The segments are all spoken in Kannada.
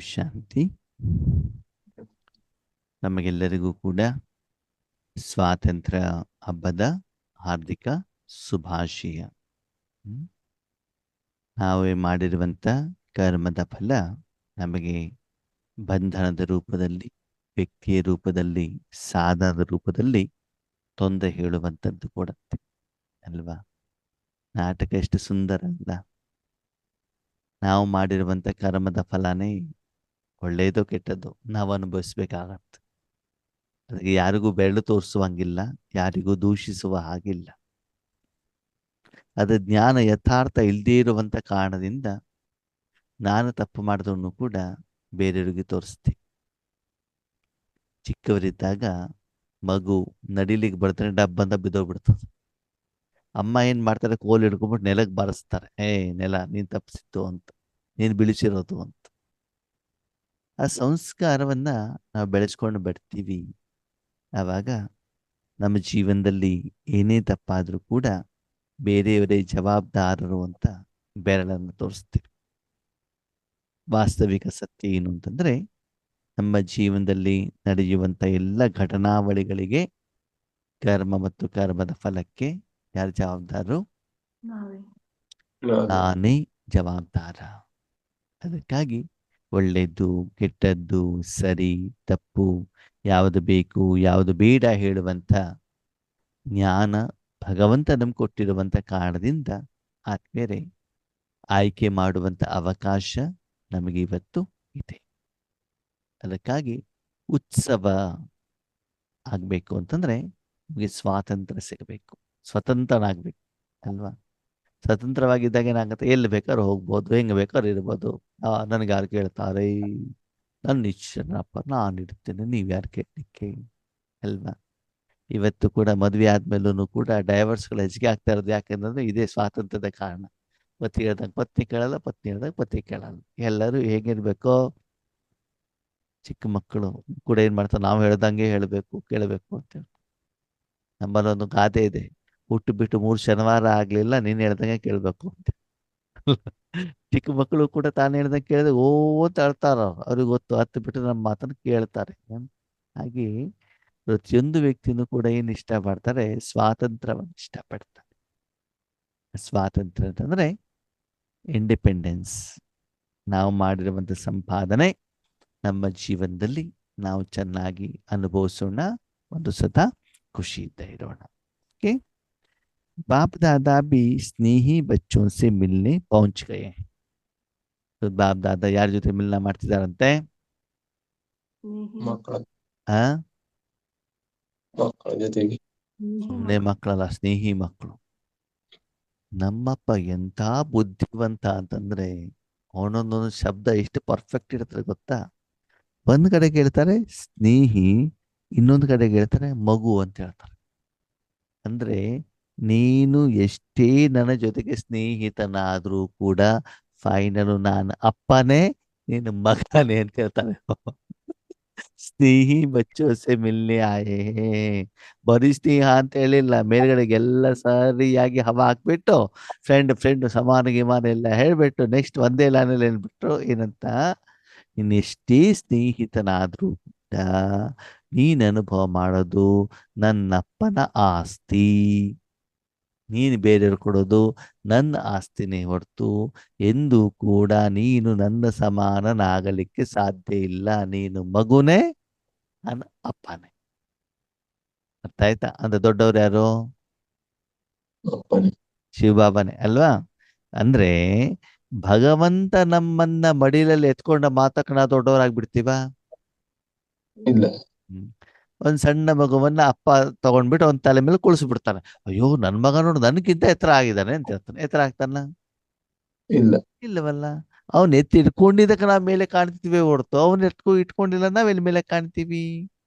ಶಾಂತಿ. ನಮಗೆಲ್ಲರಿಗೂ ಕೂಡ ಸ್ವಾತಂತ್ರ್ಯ ಹಬ್ಬದ ಹಾರ್ದಿಕ ಶುಭಾಶಯ. ನಾವೇ ಮಾಡಿರುವಂಥ ಕರ್ಮದ ಫಲ ನಮಗೆ ಬಂಧನದ ರೂಪದಲ್ಲಿ, ವ್ಯಕ್ತಿಯ ರೂಪದಲ್ಲಿ, ಸಾಧನದ ರೂಪದಲ್ಲಿ ತೊಂದರೆ ಹೇಳುವಂಥದ್ದು ಕೊಡುತ್ತೆ ಅಲ್ವಾ? ನಾಟಕ ಎಷ್ಟು ಸುಂದರ ಅಲ್ಲ? ನಾವು ಮಾಡಿರುವಂಥ ಕರ್ಮದ ಫಲನೇ ಒಳ್ಳೆಯದೋ ಕೆಟ್ಟದ್ದು ನಾವು ಅನುಭವಿಸ್ಬೇಕಾಗತ್ತೆ. ಅದಕ್ಕೆ ಯಾರಿಗೂ ಬೆರಳು ತೋರಿಸುವಂಗಿಲ್ಲ, ಯಾರಿಗೂ ದೂಷಿಸುವ ಹಾಗಿಲ್ಲ. ಅದು ಜ್ಞಾನ ಯಥಾರ್ಥ ಇಲ್ಲದೇ ಇರುವಂಥ ಕಾರಣದಿಂದ ನಾನು ತಪ್ಪು ಮಾಡಿದವನು ಕೂಡ ಬೇರೆಯವರಿಗೆ ತೋರಿಸ್ತೀನಿ. ಚಿಕ್ಕವರಿದ್ದಾಗ ಮಗು ನಡಿಲಿಕ್ಕೆ ಬರ್ತಾನೆ, ಡಬ್ಬಂತ ಬಿದ್ದೋಗ್ಬಿಡ್ತದೆ. ಅಮ್ಮ ಏನು ಮಾಡ್ತಾರೆ, ಕೋಲು ಹಿಡ್ಕೊಂಡ್ಬಿಟ್ಟು ನೆಲಕ್ಕೆ ಬಾರಿಸ್ತಾರೆ. ನೆಲ ನೀನು ತಪ್ಪಿಸಿತ್ತು ಅಂತ, ನೀನು ಬಿಳಿಸಿರೋದು ಅಂತ. ಆ ಸಂಸ್ಕಾರವನ್ನು ನಾವು ಬೆಳೆಸ್ಕೊಂಡು ಬರ್ತೀವಿ. ಆವಾಗ ನಮ್ಮ ಜೀವನದಲ್ಲಿ ಏನೇ ತಪ್ಪಾದರೂ ಕೂಡ ಬೇರೆಯವರೇ ಜವಾಬ್ದಾರರು ಅಂತ ಬೆರಳನ್ನು ತೋರಿಸ್ತೀವಿ. ವಾಸ್ತವಿಕ ಸತ್ಯ ಏನು ಅಂತಂದರೆ, ನಮ್ಮ ಜೀವನದಲ್ಲಿ ನಡೆಯುವಂಥ ಎಲ್ಲ ಘಟನಾವಳಿಗಳಿಗೆ, ಕರ್ಮ ಮತ್ತು ಕರ್ಮದ ಫಲಕ್ಕೆ ಯಾರು ಜವಾಬ್ದಾರರು? ನಾನೇ ಜವಾಬ್ದಾರ. ಅದಕ್ಕಾಗಿ ಒಳ್ಳೆಯದು, ಕೆಟ್ಟದ್ದು, ಸರಿ, ತಪ್ಪು, ಯಾವುದು ಬೇಕು, ಯಾವುದು ಬೇಡ ಹೇಳುವಂಥ ಜ್ಞಾನ ಭಗವಂತ ನಮ್ಗೆ ಕೊಟ್ಟಿರುವಂಥ ಕಾರಣದಿಂದ ಆತ್ಮೇರೆ ಆಯ್ಕೆ ಮಾಡುವಂಥ ಅವಕಾಶ ನಮಗೆ ಇವತ್ತು ಇದೆ. ಅದಕ್ಕಾಗಿ ಉತ್ಸವ ಆಗಬೇಕು ಅಂತಂದರೆ ನಮಗೆ ಸ್ವಾತಂತ್ರ್ಯ ಸಿಗಬೇಕು, ಸ್ವತಂತ್ರನಾಗಬೇಕು ಅಲ್ವಾ? ಸ್ವತಂತ್ರವಾಗಿದ್ದಾಗ ಏನಾಗುತ್ತೆ, ಎಲ್ಲಿ ಬೇಕಾದ್ರೂ ಹೋಗ್ಬೋದು, ಹೆಂಗೆ ಬೇಕಾದ್ರೂ ಇರ್ಬೋದು. ನನಗೆ ಯಾರು ಕೇಳ್ತಾರೆ? ನನ್ನ ಇಷ್ಟನಪ್ಪ, ನಾನು ಇಡ್ತೇನೆ, ನೀವು ಯಾರು ಕೇಳಲಿಕ್ಕೆ ಅಲ್ವಾ? ಇವತ್ತು ಕೂಡ ಮದುವೆ ಆದ್ಮೇಲೂ ಕೂಡ ಡೈವರ್ಸ್ಗಳು ಹೆಚ್ಚಿಗೆ ಆಗ್ತಾ ಇರೋದು ಯಾಕೆಂದ್ರೆ ಇದೇ ಸ್ವಾತಂತ್ರ್ಯದ ಕಾರಣ. ಪತಿ ಹೇಳ್ದಂಗೆ ಪತ್ನಿ ಕೇಳಲ್ಲ, ಪತ್ನಿ ಹೇಳ್ದಂಗೆ ಪತಿ ಕೇಳಲ್ಲ. ಎಲ್ಲರೂ ಹೇಗಿರ್ಬೇಕೋ, ಚಿಕ್ಕ ಮಕ್ಕಳು ಕೂಡ ಏನು ಮಾಡ್ತಾರೆ, ನಾವು ಹೇಳ್ದಂಗೆ ಹೇಳಬೇಕು, ಕೇಳಬೇಕು ಅಂತ ಹೇಳ್ತಾರೆ. ನಮ್ಮಲ್ಲೊಂದು ಗಾದೆ ಇದೆ, ಹುಟ್ಟು ಬಿಟ್ಟು 3 ಶನಿವಾರ ಆಗಲಿಲ್ಲ, ನೀನು ಹೇಳ್ದಂಗೆ ಕೇಳಬೇಕು ಅಂತ. ಚಿಕ್ಕ ಮಕ್ಕಳು ಕೂಡ ತಾನು ಹೇಳ್ದಂಗೆ ಕೇಳಿದ್ರೆ ಓ ಅಂತ ಅಳ್ತಾರ. ಅವ್ರಿಗೆ ಗೊತ್ತು, ಹತ್ತು ಬಿಟ್ಟು ನಮ್ಮ ಮಾತನ್ನು ಕೇಳ್ತಾರೆ. ಹಾಗೆ ಪ್ರತಿಯೊಂದು ವ್ಯಕ್ತಿನೂ ಕೂಡ ಏನು ಇಷ್ಟಪಡ್ತಾರೆ? ಸ್ವಾತಂತ್ರ್ಯವನ್ನು ಇಷ್ಟಪಡ್ತಾರೆ. ಸ್ವಾತಂತ್ರ್ಯ ಅಂತಂದರೆ ಇಂಡಿಪೆಂಡೆನ್ಸ್. ನಾವು ಮಾಡಿರುವಂಥ ಸಂಪಾದನೆ ನಮ್ಮ ಜೀವನದಲ್ಲಿ ನಾವು ಚೆನ್ನಾಗಿ ಅನುಭವಿಸೋಣ, ಒಂದು ಸದಾ ಖುಷಿಯಿಂದ ಇರೋಣ. ओके, बाप दादा भी स्नेही बच्चों से मिलने पहुंच गए हैं. तो बाप दादा ಯಾರ ಜೊತೆ ಮಿಲನ ಮಾಡ್ತಿದಾರಂತೆ? ಮಕ್ಕಳ ಜೊತೆಗೆ. ಸುಮ್ಮನೆ ಮಕ್ಕಳಲ್ಲ, ಸ್ನೇಹಿ ಮಕ್ಕಳು. ನಮ್ಮಪ್ಪ ಎಂಥ ಬುದ್ಧಿವಂತ ಅಂತಂದ್ರೆ, ಅವನೊಂದೊಂದು ಶಬ್ದ ಎಷ್ಟು ಪರ್ಫೆಕ್ಟ್ ಇರ್ತಾರೆ ಗೊತ್ತಾ? ಒಂದ್ ಕಡೆ ಹೇಳ್ತಾರೆ ಸ್ನೇಹಿ, ಇನ್ನೊಂದು ಕಡೆ ಹೇಳ್ತಾರೆ ಮಗು ಅಂತ ಹೇಳ್ತಾರೆ. ಅಂದ್ರೆ ನೀನು ಎಷ್ಟೇ ನನ್ನ ಜೊತೆಗೆ ಸ್ನೇಹಿತನಾದ್ರೂ ಕೂಡ ಫೈನಲ್ ನಾನು ಅಪ್ಪನೇ, ನೀನು ಮಗನೇ ಅಂತ ಹೇಳ್ತಾನೆ. ಸ್ನೇಹಿ ಬಚ್ಚೋಸೆ ಮಿಲ್ನೆ ಆಯೇ. ಬರೀ ಸ್ನೇಹ ಅಂತ ಹೇಳಿಲ್ಲ, ಮೇಲ್ಗಡೆಗೆಲ್ಲ ಸರಿಯಾಗಿ ಹವಾ ಹಾಕ್ಬಿಟ್ಟು ಫ್ರೆಂಡ್ ಸಮಾನ ಗಿಮಾನ ಎಲ್ಲ ಹೇಳ್ಬಿಟ್ಟು ನೆಕ್ಸ್ಟ್ ಒಂದೇ ಲೈನಲ್ಲಿ ಹೇಳ್ಬಿಟ್ರು ಏನಂತ, ಇನ್ನೆಷ್ಟೇ ಸ್ನೇಹಿತನಾದ್ರೂ ಕೂಡ ನೀನು ಅನುಭವ ಮಾಡೋದು ನನ್ನಪ್ಪನ ಆಸ್ತಿ. ನೀನು ಬೇರೆಯವ್ರು ಕೊಡೋದು ನನ್ನ ಆಸ್ತಿನೇ ಹೊರತು ಎಂದೂ ಕೂಡ ನೀನು ನನ್ನ ಸಮಾನನಾಗಲಿಕ್ಕೆ ಸಾಧ್ಯ ಇಲ್ಲ. ನೀನು ಮಗುನೇ, ನನ್ನ ಅಪ್ಪನೇ. ಅರ್ಥ ಆಯ್ತಾ? ಅಂದ್ರೆ ದೊಡ್ಡವ್ರು ಯಾರು? ಶಿವಬಾಬಾನೇ ಅಲ್ವಾ? ಅಂದ್ರೆ ಭಗವಂತ ನಮ್ಮನ್ನ ಮಡಿಲಲ್ಲಿ ಎತ್ಕೊಂಡ ಮಾತಕ್ಕೆ ನಾವು ದೊಡ್ಡವರಾಗ್ಬಿಡ್ತೀವ? ಇಲ್ಲ. ಒಂದ್ ಸಣ್ಣ ಮಗುವನ್ನ ಅಪ್ಪ ತಗೊಂಡ್ಬಿಟ್ಟು ಅವನ ತಲೆ ಮೇಲೆ ಕುಳಿಸ್ಬಿಡ್ತಾನೆ. ಅಯ್ಯೋ ನನ್ ಮಗ ನೋಡು ನನಗಿಂತ ಎತ್ತರ ಆಗಿದ್ದಾನೆ ಅಂತ ಹೇಳ್ತಾನೆ. ಎತ್ತರ ಆಗ್ತಾನ? ಇಲ್ಲ. ಇಲ್ಲವಲ್ಲ. ಅವನ್ ಎತ್ತಿ ಇಟ್ಕೊಂಡಿದ್ದಕ್ಕೆ ನಾವ್ ಮೇಲೆ ಕಾಣ್ತೀವಿ ಹೊರತು ಅವನ್ ಇಟ್ಕೊಂಡಿಲ್ಲ ನಾವ್ ಎಲ್ಲಿ ಮೇಲೆ ಕಾಣ್ತೀವಿ?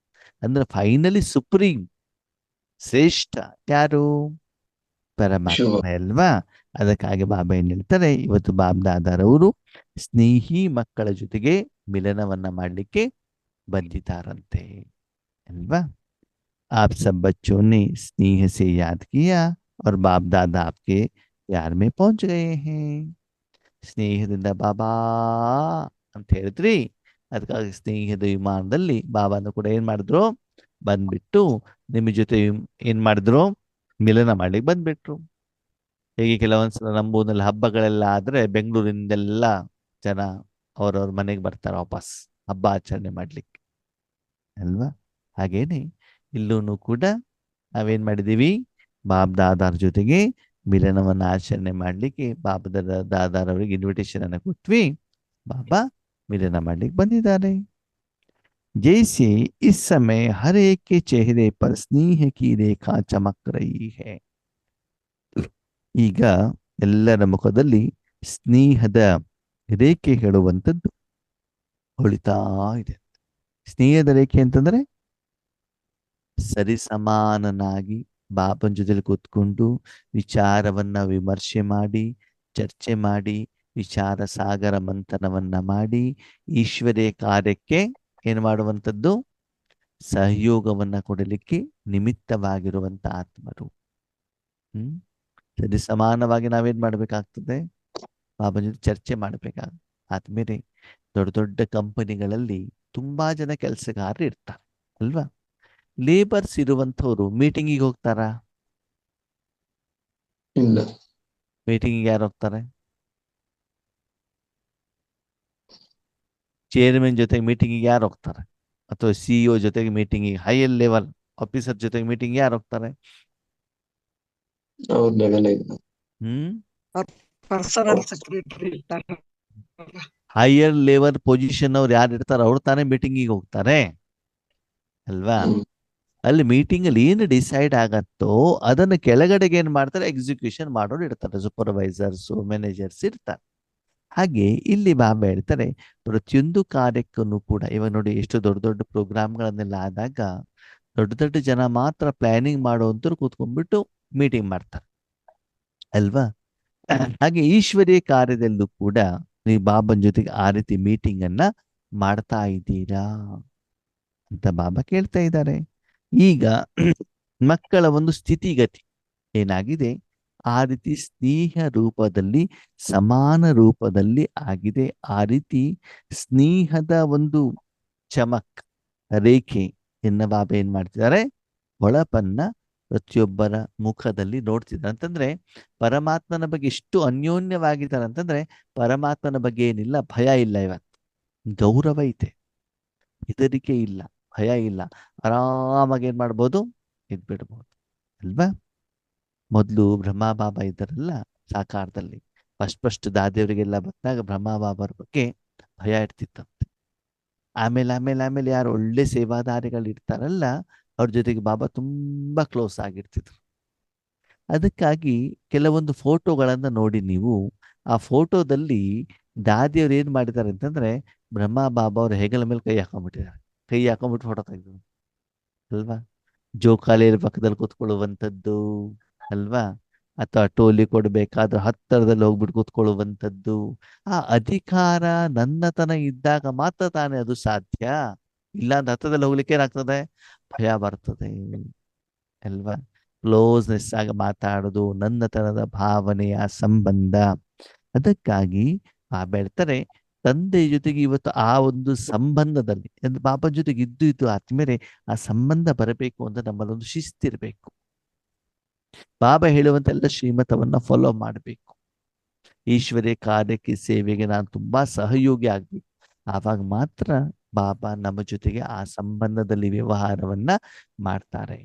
ಅಂದ್ರೆ ಫೈನಲಿ ಸುಪ್ರೀಂ, ಶ್ರೇಷ್ಠ ಯಾರು? ಪರಮಾತ್ಮ ಅಲ್ವಾ? ಅದಕ್ಕಾಗಿ ಬಾಬಾ ಏನ್ ಹೇಳ್ತಾರೆ, ಇವತ್ತು ಬಾಬ್ ದಾದಾರವರು ಸ್ನೇಹಿ ಮಕ್ಕಳ ಜೊತೆಗೆ ಮಿಲನವನ್ನ ಮಾಡ್ಲಿಕ್ಕೆ ಬಂದಿದ್ದಾರಂತೆ ಅಲ್ವಾ? आप सब बच्चों ने स्नेह से याद किया और बाप दादा आपके प्यार में पहुंच गए हैं. ಸ್ನೇಹದಿಂದ ಬಾಬಾ ಅಂತ ಹೇಳಿದ್ರಿ, ಅದಕ್ಕಾಗಿ ಸ್ನೇಹದ ವಿಮಾನದಲ್ಲಿ ಬಾಬಾನು ಕೂಡ ಏನ್ ಮಾಡಿದ್ರು, ಬಂದ್ಬಿಟ್ಟು ನಿಮ್ಮ ಜೊತೆ ಏನ್ ಮಾಡಿದ್ರು, ಮಿಲನ ಮಾಡ್ಲಿಕ್ಕೆ ಬಂದ್ಬಿಟ್ರು. ಹೇಗೆ ಕೆಲವೊಂದ್ಸಲ ನಮ್ಮೂರಿನಲ್ಲಿ ಹಬ್ಬಗಳೆಲ್ಲ ಆದ್ರೆ ಬೆಂಗಳೂರಿಂದೆಲ್ಲ ಜನ ಅವ್ರವ್ರ ಮನೆಗೆ ಬರ್ತಾರೆ ವಾಪಸ್ ಹಬ್ಬ ಆಚರಣೆ ಮಾಡ್ಲಿಕ್ಕೆ ಅಲ್ವಾ. ಹಾಗೇನೆ ಇಲ್ಲೂ ಕೂಡ ನಾವೇನ್ ಮಾಡಿದೀವಿ, ಬಾಬ್ ದಾದಾರ್ ಜೊತೆಗೆ ಮಿಲನವನ್ನ ಆಚರಣೆ ಮಾಡ್ಲಿಕ್ಕೆ ದಾದಾರ್ ಅವರಿಗೆ ಇನ್ವಿಟೇಷನ್ ಅನ್ನ ಕೊಟ್ವಿ. ಬಾಬಾ ಮಿಲನ ಮಾಡ್ಲಿಕ್ಕೆ ಬಂದಿದ್ದಾರೆ. जैसे इस समय हर एक के चेहरे पर स्नेह की रेखा चमक रही है. ಈಗ ಎಲ್ಲರ ಮುಖದಲ್ಲಿ ಸ್ನೇಹದ ರೇಖೆ ಹೇಳುವಂಥದ್ದು ಹೊಳಿತಾ ಇದೆ. ಸ್ನೇಹದ ರೇಖೆ ಅಂತಂದ್ರೆ ಸರಿಸಮಾನನಾಗಿ ಬಾಬನ್ ಜೊತೆಲಿ ಕೂತ್ಕೊಂಡು ವಿಚಾರವನ್ನ ವಿಮರ್ಶೆ ಮಾಡಿ, ಚರ್ಚೆ ಮಾಡಿ, ವಿಚಾರ ಸಾಗರ ಮಂಥನವನ್ನ ಮಾಡಿ ಈಶ್ವರೀಯ ಕಾರ್ಯಕ್ಕೆ ಏನ್ ಮಾಡುವಂಥದ್ದು, ಸಹಯೋಗವನ್ನ ಕೊಡಲಿಕ್ಕೆ ನಿಮಿತ್ತವಾಗಿರುವಂತ ಆತ್ಮರು. ಸರಿ ಸಮಾನವಾಗಿ ನಾವೇನ್ ಮಾಡ್ಬೇಕಾಗ್ತದೆ, ಬಾಬನ್ ಜೊತೆ ಚರ್ಚೆ ಮಾಡ್ಬೇಕಾಗ. ಆದ್ಮೇಲೆ ದೊಡ್ಡ ದೊಡ್ಡ ಕಂಪನಿಗಳಲ್ಲಿ ತುಂಬಾ ಜನ ಕೆಲಸಗಾರರು ಇರ್ತಾರೆ ಅಲ್ವಾ. ಲೇಬರ್ಸ್ ಇರುವಂಥವ್ರು ಮೀಟಿಂಗಿಗೆ ಹೋಗ್ತಾರಾ? ಇಲ್ಲ. ಮೀಟಿಂಗಿಗೆ ಯಾರು ಹೋಗ್ತಾರೆ? ಚೇರ್ಮನ್ ಜೊತೆಗೆ ಮೀಟಿಂಗಿಗೆ ಯಾರು ಹೋಗ್ತಾರೆ? ಅಥವಾ ಸಿಇಒ ಜೊತೆಗೆ ಮೀಟಿಂಗಿಗೆ, ಹೈಯರ್ ಲೆವೆಲ್ ಆಫೀಸರ್ ಜೊತೆಗೆ ಮೀಟಿಂಗ್ ಯಾರು ಹೋಗ್ತಾರೆ? ಅವ್ರ ಲೆವೆಲ್ ಇಲ್ಲ. ಪರ್ಸನಲ್ ಸೆಕ್ರೆಟರಿ ಇರ್ತಾರೆ. ಹೈಯರ್ ಲೆವೆಲ್ ಪೊಸಿಷನ್ ಅವ್ರು ಯಾರು ಇರ್ತಾರೆ ಅವ್ರು ತಾನೇ ಮೀಟಿಂಗಿಗೆ ಹೋಗ್ತಾರೆ ಅಲ್ವಾ. ಅಲ್ಲಿ ಮೀಟಿಂಗ್ ಅಲ್ಲಿ ಏನು ಡಿಸೈಡ್ ಆಗತ್ತೋ ಅದನ್ನು ಕೆಳಗಡೆಗೆ ಏನ್ ಮಾಡ್ತಾರೆ, ಎಕ್ಸಿಕ್ಯೂಷನ್ ಮಾಡೋರು ಇರ್ತಾರೆ, ಸೂಪರ್ವೈಸರ್ಸ್ ಮ್ಯಾನೇಜರ್ಸ್ ಇರ್ತಾರೆ. ಹಾಗೆ ಇಲ್ಲಿ ಬಾಬಾ ಹೇಳ್ತಾರೆ ಪ್ರತಿಯೊಂದು ಕಾರ್ಯಕ್ಕೂ ಕೂಡ, ಇವಾಗ ನೋಡಿ ಎಷ್ಟು ದೊಡ್ಡ ದೊಡ್ಡ ಪ್ರೋಗ್ರಾಮ್ಗಳನ್ನೆಲ್ಲ ಆದಾಗ ದೊಡ್ಡ ದೊಡ್ಡ ಜನ ಮಾತ್ರ ಪ್ಲಾನಿಂಗ್ ಮಾಡುವಂತವ್ರು ಕೂತ್ಕೊಂಡ್ಬಿಟ್ಟು ಮೀಟಿಂಗ್ ಮಾಡ್ತಾರೆ ಅಲ್ವಾ. ಹಾಗೆ ಈಶ್ವರೀಯ ಕಾರ್ಯದಲ್ಲೂ ಕೂಡ ನೀವು ಬಾಬನ್ ಜೊತೆಗೆ ಆ ರೀತಿ ಮೀಟಿಂಗ್ ಅನ್ನ ಮಾಡ್ತಾ ಇದ್ದೀರಾ ಅಂತ ಬಾಬಾ ಕೇಳ್ತಾ ಇದ್ದಾರೆ. ಈಗ ಮಕ್ಕಳ ಒಂದು ಸ್ಥಿತಿಗತಿ ಏನಾಗಿದೆ, ಆ ರೀತಿ ಸ್ನೇಹ ರೂಪದಲ್ಲಿ ಸಮಾನ ರೂಪದಲ್ಲಿ ಆಗಿದೆ. ಆ ರೀತಿ ಸ್ನೇಹದ ಒಂದು ಚಮಕ್ ರೇಖೆ ಎನ್ನ ಬಾಬಾ ಏನ್ ಮಾಡ್ತಿದ್ದಾರೆ, ಹೊಳಪನ್ನ ಪ್ರತಿಯೊಬ್ಬರ ಮುಖದಲ್ಲಿ ನೋಡ್ತಿದ್ದಾರೆ. ಅಂತಂದ್ರೆ ಪರಮಾತ್ಮನ ಬಗ್ಗೆ ಎಷ್ಟು ಅನ್ಯೋನ್ಯವಾಗಿದ್ದಾರೆ ಅಂತಂದ್ರೆ ಪರಮಾತ್ಮನ ಬಗ್ಗೆ ಏನಿಲ್ಲ, ಭಯ ಇಲ್ಲ, ಇವತ್ತು ಗೌರವ ಐತೆ, ಹೆದರಿಕೆ ಇಲ್ಲ, ಭಯ ಇಲ್ಲ, ಆರಾಮಾಗಿ ಏನ್ ಮಾಡ್ಬೋದು, ಇದ್ಬಿಡ್ಬೋದು ಅಲ್ವಾ. ಮೊದಲು ಬ್ರಹ್ಮ ಬಾಬಾ ಇದ್ದಾರಲ್ಲ ಸಾಕಾರದಲ್ಲಿ, ಫಸ್ಟ್ ದಾದಿಯವರಿಗೆಲ್ಲ ಬಂದಾಗ ಬ್ರಹ್ಮ ಬಾಬಾರ ಬಗ್ಗೆ ಭಯ ಇರ್ತಿತ್ತಂತೆ. ಆಮೇಲೆ ಯಾರು ಒಳ್ಳೆ ಸೇವಾದಾರಿಗಳು ಇರ್ತಾರಲ್ಲ ಅವ್ರ ಜೊತೆಗೆ ಬಾಬಾ ತುಂಬಾ ಕ್ಲೋಸ್ ಆಗಿರ್ತಿದ್ರು. ಅದಕ್ಕಾಗಿ ಕೆಲವೊಂದು ಫೋಟೋಗಳನ್ನ ನೋಡಿ ನೀವು, ಆ ಫೋಟೋದಲ್ಲಿ ದಾದಿಯವ್ರು ಏನ್ ಮಾಡಿದ್ದಾರೆ ಅಂತಂದ್ರೆ ಬ್ರಹ್ಮ ಬಾಬಾ ಅವ್ರ ಹೆಗಲ ಮೇಲೆ ಕೈ ಹಾಕೊಂಡ್ಬಿಟ್ಟಿದ್ದಾರೆ. ಕೈ ಹಾಕೊಂಡ್ಬಿಟ್ಟು ಫೋಟೋ ತೆಗೆದು ಅಲ್ವಾ. ಜೋಕಾಲಿಯ ಪಕ್ಕದಲ್ಲಿ ಕೂತ್ಕೊಳ್ಳುವಂಥದ್ದು ಅಲ್ವಾ, ಅಥವಾ ಟೋಲಿ ಕೊಡ್ಬೇಕಾದ್ರೆ ಹತ್ತರದಲ್ಲಿ ಹೋಗ್ಬಿಟ್ಟು ಕೂತ್ಕೊಳ್ಳುವಂಥದ್ದು. ಆ ಅಧಿಕಾರ ನನ್ನತನ ಇದ್ದಾಗ ಮಾತ್ರ ತಾನೇ ಅದು ಸಾಧ್ಯ. ಇಲ್ಲ ಅಂತ ಹತ್ತದಲ್ಲಿ ಹೋಗ್ಲಿಕ್ಕೆ ಏನಾಗ್ತದೆ, ಭಯ ಬರ್ತದೆ ಅಲ್ವಾ. ಕ್ಲೋಸ್ನೆಸ್ ಆಗಿ ಮಾತಾಡೋದು, ನನ್ನತನದ ಭಾವನೆಯ ಸಂಬಂಧ. ಅದಕ್ಕಾಗಿ ಬಾಬಾ ಹೇಳ್ತಾರೆ ತಂದೆ ಜೊತೆಗೆ ಇವತ್ತು ಆ ಒಂದು ಸಂಬಂಧದಲ್ಲಿ ಬಾಬಾ ಜೊತೆಗೆ ಇದ್ದು ಆದ್ಮೇಲೆ ಆ ಸಂಬಂಧ ಬರಬೇಕು ಅಂತ ನಮ್ಮಲ್ಲೊಂದು ಶಿಸ್ತಿರ್ಬೇಕು. ಬಾಬಾ ಹೇಳುವಂತ ಎಲ್ಲ ಶ್ರೀಮತವನ್ನ ಫಾಲೋ ಮಾಡಬೇಕು. ಈಶ್ವರ್ಯ ಕಾರ್ಯಕ್ಕೆ ಸೇವೆಗೆ ನಾನು ತುಂಬಾ ಸಹಯೋಗಿ ಆಗ್ಬೇಕು. ಆವಾಗ ಮಾತ್ರ ಬಾಬಾ ನಮ್ಮ ಜೊತೆಗೆ ಆ ಸಂಬಂಧದಲ್ಲಿ ವ್ಯವಹಾರವನ್ನ ಮಾಡ್ತಾರೆ.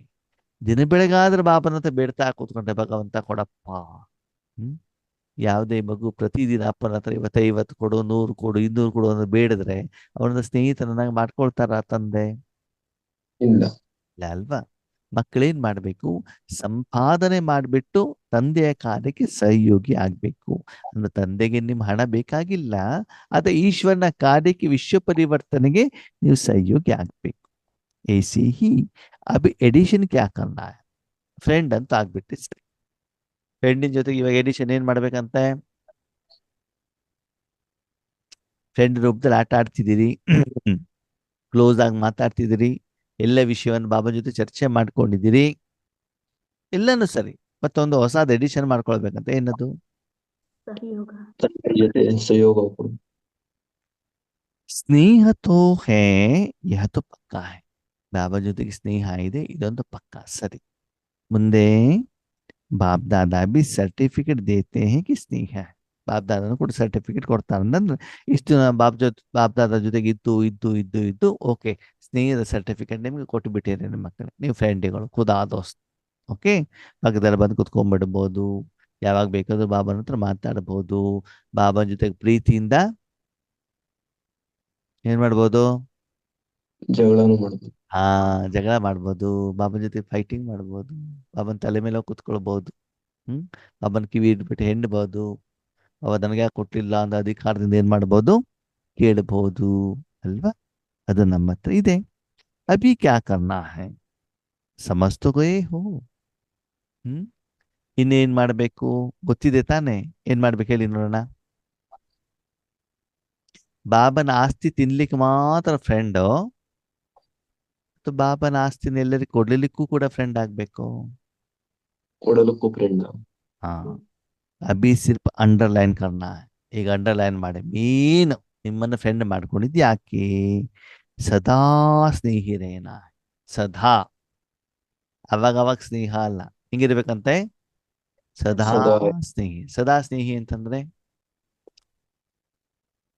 ದಿನ ಬೆಳಗಾದ್ರೆ ಬಾಬನಂತ ಬೇಡ್ತಾ ಕೂತ್ಕೊಂಡೆ, ಭಗವಂತ ಕೊಡಪ್ಪ. ಯಾವುದೇ ಮಗು ಪ್ರತಿದಿನ ಅಪ್ಪನ ಹತ್ರ 50 ಕೊಡು, 100 ಕೊಡು, 200 ಕೊಡು ಅನ್ನೋದು ಬೇಡಿದ್ರೆ ಅವನನ್ನ ಸ್ನೇಹಿತರನ್ನಾಗಿ ಮಾಡ್ಕೊಳ್ತಾರ ತಂದೆ? ಇಲ್ಲ ಅಲ್ವಾ. ಮಕ್ಕಳೇನ್ ಮಾಡ್ಬೇಕು, ಸಂಪಾದನೆ ಮಾಡಿಬಿಟ್ಟು ತಂದೆಯ ಕಾರ್ಯಕ್ಕೆ ಸಹಯೋಗಿ ಆಗ್ಬೇಕು. ಅಂದ್ರೆ ತಂದೆಗೆ ನಿಮ್ಮ ಹಣ ಬೇಕಾಗಿಲ್ಲ, ಆದ್ರೆ ಈಶ್ವರನ ಕಾರ್ಯಕ್ಕೆ, ವಿಶ್ವ ಪರಿವರ್ತನೆಗೆ ನೀವು ಸಹಯೋಗಿ ಆಗ್ಬೇಕು. ऐसे ही अब एडिशन क्या करना है, ಫ್ರೆಂಡ್ ಅಂತ ಆಗ್ಬಿಟ್ಟು ಸರಿ. ಫ್ರೆಂಡಿನ ಜೊತೆಗೆ ಇವಾಗ ಎಡಿಷನ್ ಏನ್ ಮಾಡ್ಬೇಕಂತೆ, ಫ್ರೆಂಡ್ ರೂಪದಲ್ಲಿ ಆಟ ಆಡ್ತಿದ್ದೀರಿ, ಕ್ಲೋಸ್ ಆಗಿ ಮಾತಾಡ್ತಿದ್ದೀರಿ, ಎಲ್ಲ ವಿಷಯವನ್ನು ಬಾಬಾ ಜೊತೆ ಚರ್ಚೆ ಮಾಡ್ಕೊಂಡಿದ್ದೀರಿ, ಎಲ್ಲನೂ ಸರಿ. ಮತ್ತೊಂದು ಹೊಸದ ಎಡಿಷನ್ ಮಾಡ್ಕೊಳ್ಬೇಕಂತ, ಏನದು, ತಂದೆ ಜೊತೆ ಸಹಯೋಗ ಕೊಡು. ಸ್ನೇಹ ತೋ ಹೇ ಯಹ ತೋ ಪಕ್ಕಾ ಹೈ. ಬಾಬಾ ಜೊತೆಗೆ ಸ್ನೇಹ ಇದೆ, ಇದೊಂದು ಪಕ್ಕ ಸರಿ. ಮುಂದೆ ಬಾಪ್ ದಾದಾ ಬಿ ಸರ್ಟಿಫಿಕೇಟ್ ದೇತೆ ಹೇ ಕಿ ಸ್ನೇಹ ಹೈ. ಬಾಪ್ ದಾದಾನು ಕೂಡ ಸರ್ಟಿಫಿಕೇಟ್ ಕೊಡ್ತಾರೆ ಅಂದ್ರೆ ಇಷ್ಟು ದಿನ ಬಾಪ್ ದಾದಾ ಜೊತೆಗೆ ಇದ್ದು ಓಕೆ, ಸ್ನೇಹದ ಸರ್ಟಿಫಿಕೇಟ್ ನಿಮ್ಗೆ ಕೊಟ್ಟು ಬಿಟ್ಟಿರಿ ನಿಮ್ಮ ಮಕ್ಕಳಿಗೆ, ನೀವು ಫ್ರೆಂಡ್ಗಳು ಖುದಾ ದೋಸ್ತ್. ಓಕೆ, ಪಕ್ಕದಲ್ಲಿ ಬಂದು ಕುತ್ಕೊಂಡ್ಬಿಡ್ಬೋದು, ಯಾವಾಗ ಬೇಕಾದ್ರೂ ಬಾಬಾನ ಹತ್ರ ಮಾತಾಡ್ಬೋದು, ಬಾಬಾ ಜೊತೆಗೆ ಪ್ರೀತಿಯಿಂದ ಏನ್ ಮಾಡ್ಬೋದು, ಜಗಳನು ಮಾಡ್ಬೋದು. ಹಾ ಜಗಳ ಮಾಡ್ಬೋದು, ಬಾಬನ ಜೊತೆ ಫೈಟಿಂಗ್ ಮಾಡ್ಬೋದು, ಬಾಬನ ತಲೆ ಮೇಲೆ ಹೋಗಿ ಕುತ್ಕೊಳ್ಬೋದು, ಬಾಬನ ಕಿವಿ ಇಟ್ಬಿಟ್ಟು ಹೆಣ್ಬೋದು, ಅವ ನನಗೆ ಯಾಕೆ ಕೊಟ್ಟಿಲ್ಲ ಅಂತ ಅಧಿಕಾರದಿಂದ ಏನ್ ಮಾಡ್ಬೋದು, ಕೇಳಬಹುದು ಅಲ್ವಾ. ಅದು ನಮ್ಮ ಹತ್ರ ಇದೆ. ಅಭಿ ಕ್ಯಾ ಕರ್ನಾ ಹೈ, ಸಮಜ್ ತೋ ಗಯೇ ಹೋ. ಹ್ಮ್ ಇನ್ನೇನ್ ಮಾಡ್ಬೇಕು ಗೊತ್ತಿದೆ ತಾನೆ, ಏನ್ ಮಾಡ್ಬೇಕು ಹೇಳಿ ನೋಡೋಣ. ಬಾಬನ ಆಸ್ತಿ ತಿನ್ಲಿಕ್ಕೆ ಮಾತ್ರ ಫ್ರೆಂಡು, ಬಾಬನ ಆಸ್ತಿನ ಎಲ್ಲರಿಗೂ ಕೊಡ್ಲಿಕ್ಕೂ ಕೂಡ ಫ್ರೆಂಡ್ ಆಗ್ಬೇಕು. ಕೊಡಲಕ್ಕೂ ಫ್ರೆಂಡ್. ಹಾ, ಅಭಿ ಸಿರ್ಫ್ ಅಂಡರ್ಲೈನ್ ಕರ್ನಾ ಹೈ. ಈಗ ಅಂಡರ್ಲೈನ್ ಮಾಡಿ, ಮೀನ್ ನಿಮ್ಮನ್ನು ಫ್ರೆಂಡ್ ಮಾಡ್ಕೊಂಡಿದ್ ಯಾಕೆ, ಸದಾ ಸ್ನೇಹಿರೇನ, ಸದಾ, ಅವಾಗ ಸ್ನೇಹ ಅಲ್ಲ, ಹಿಂಗಿರ್ಬೇಕಂತೆ, ಸದಾ ಸದಾ ಸ್ನೇಹಿ. ಸದಾ ಸ್ನೇಹಿ ಅಂತಂದ್ರೆ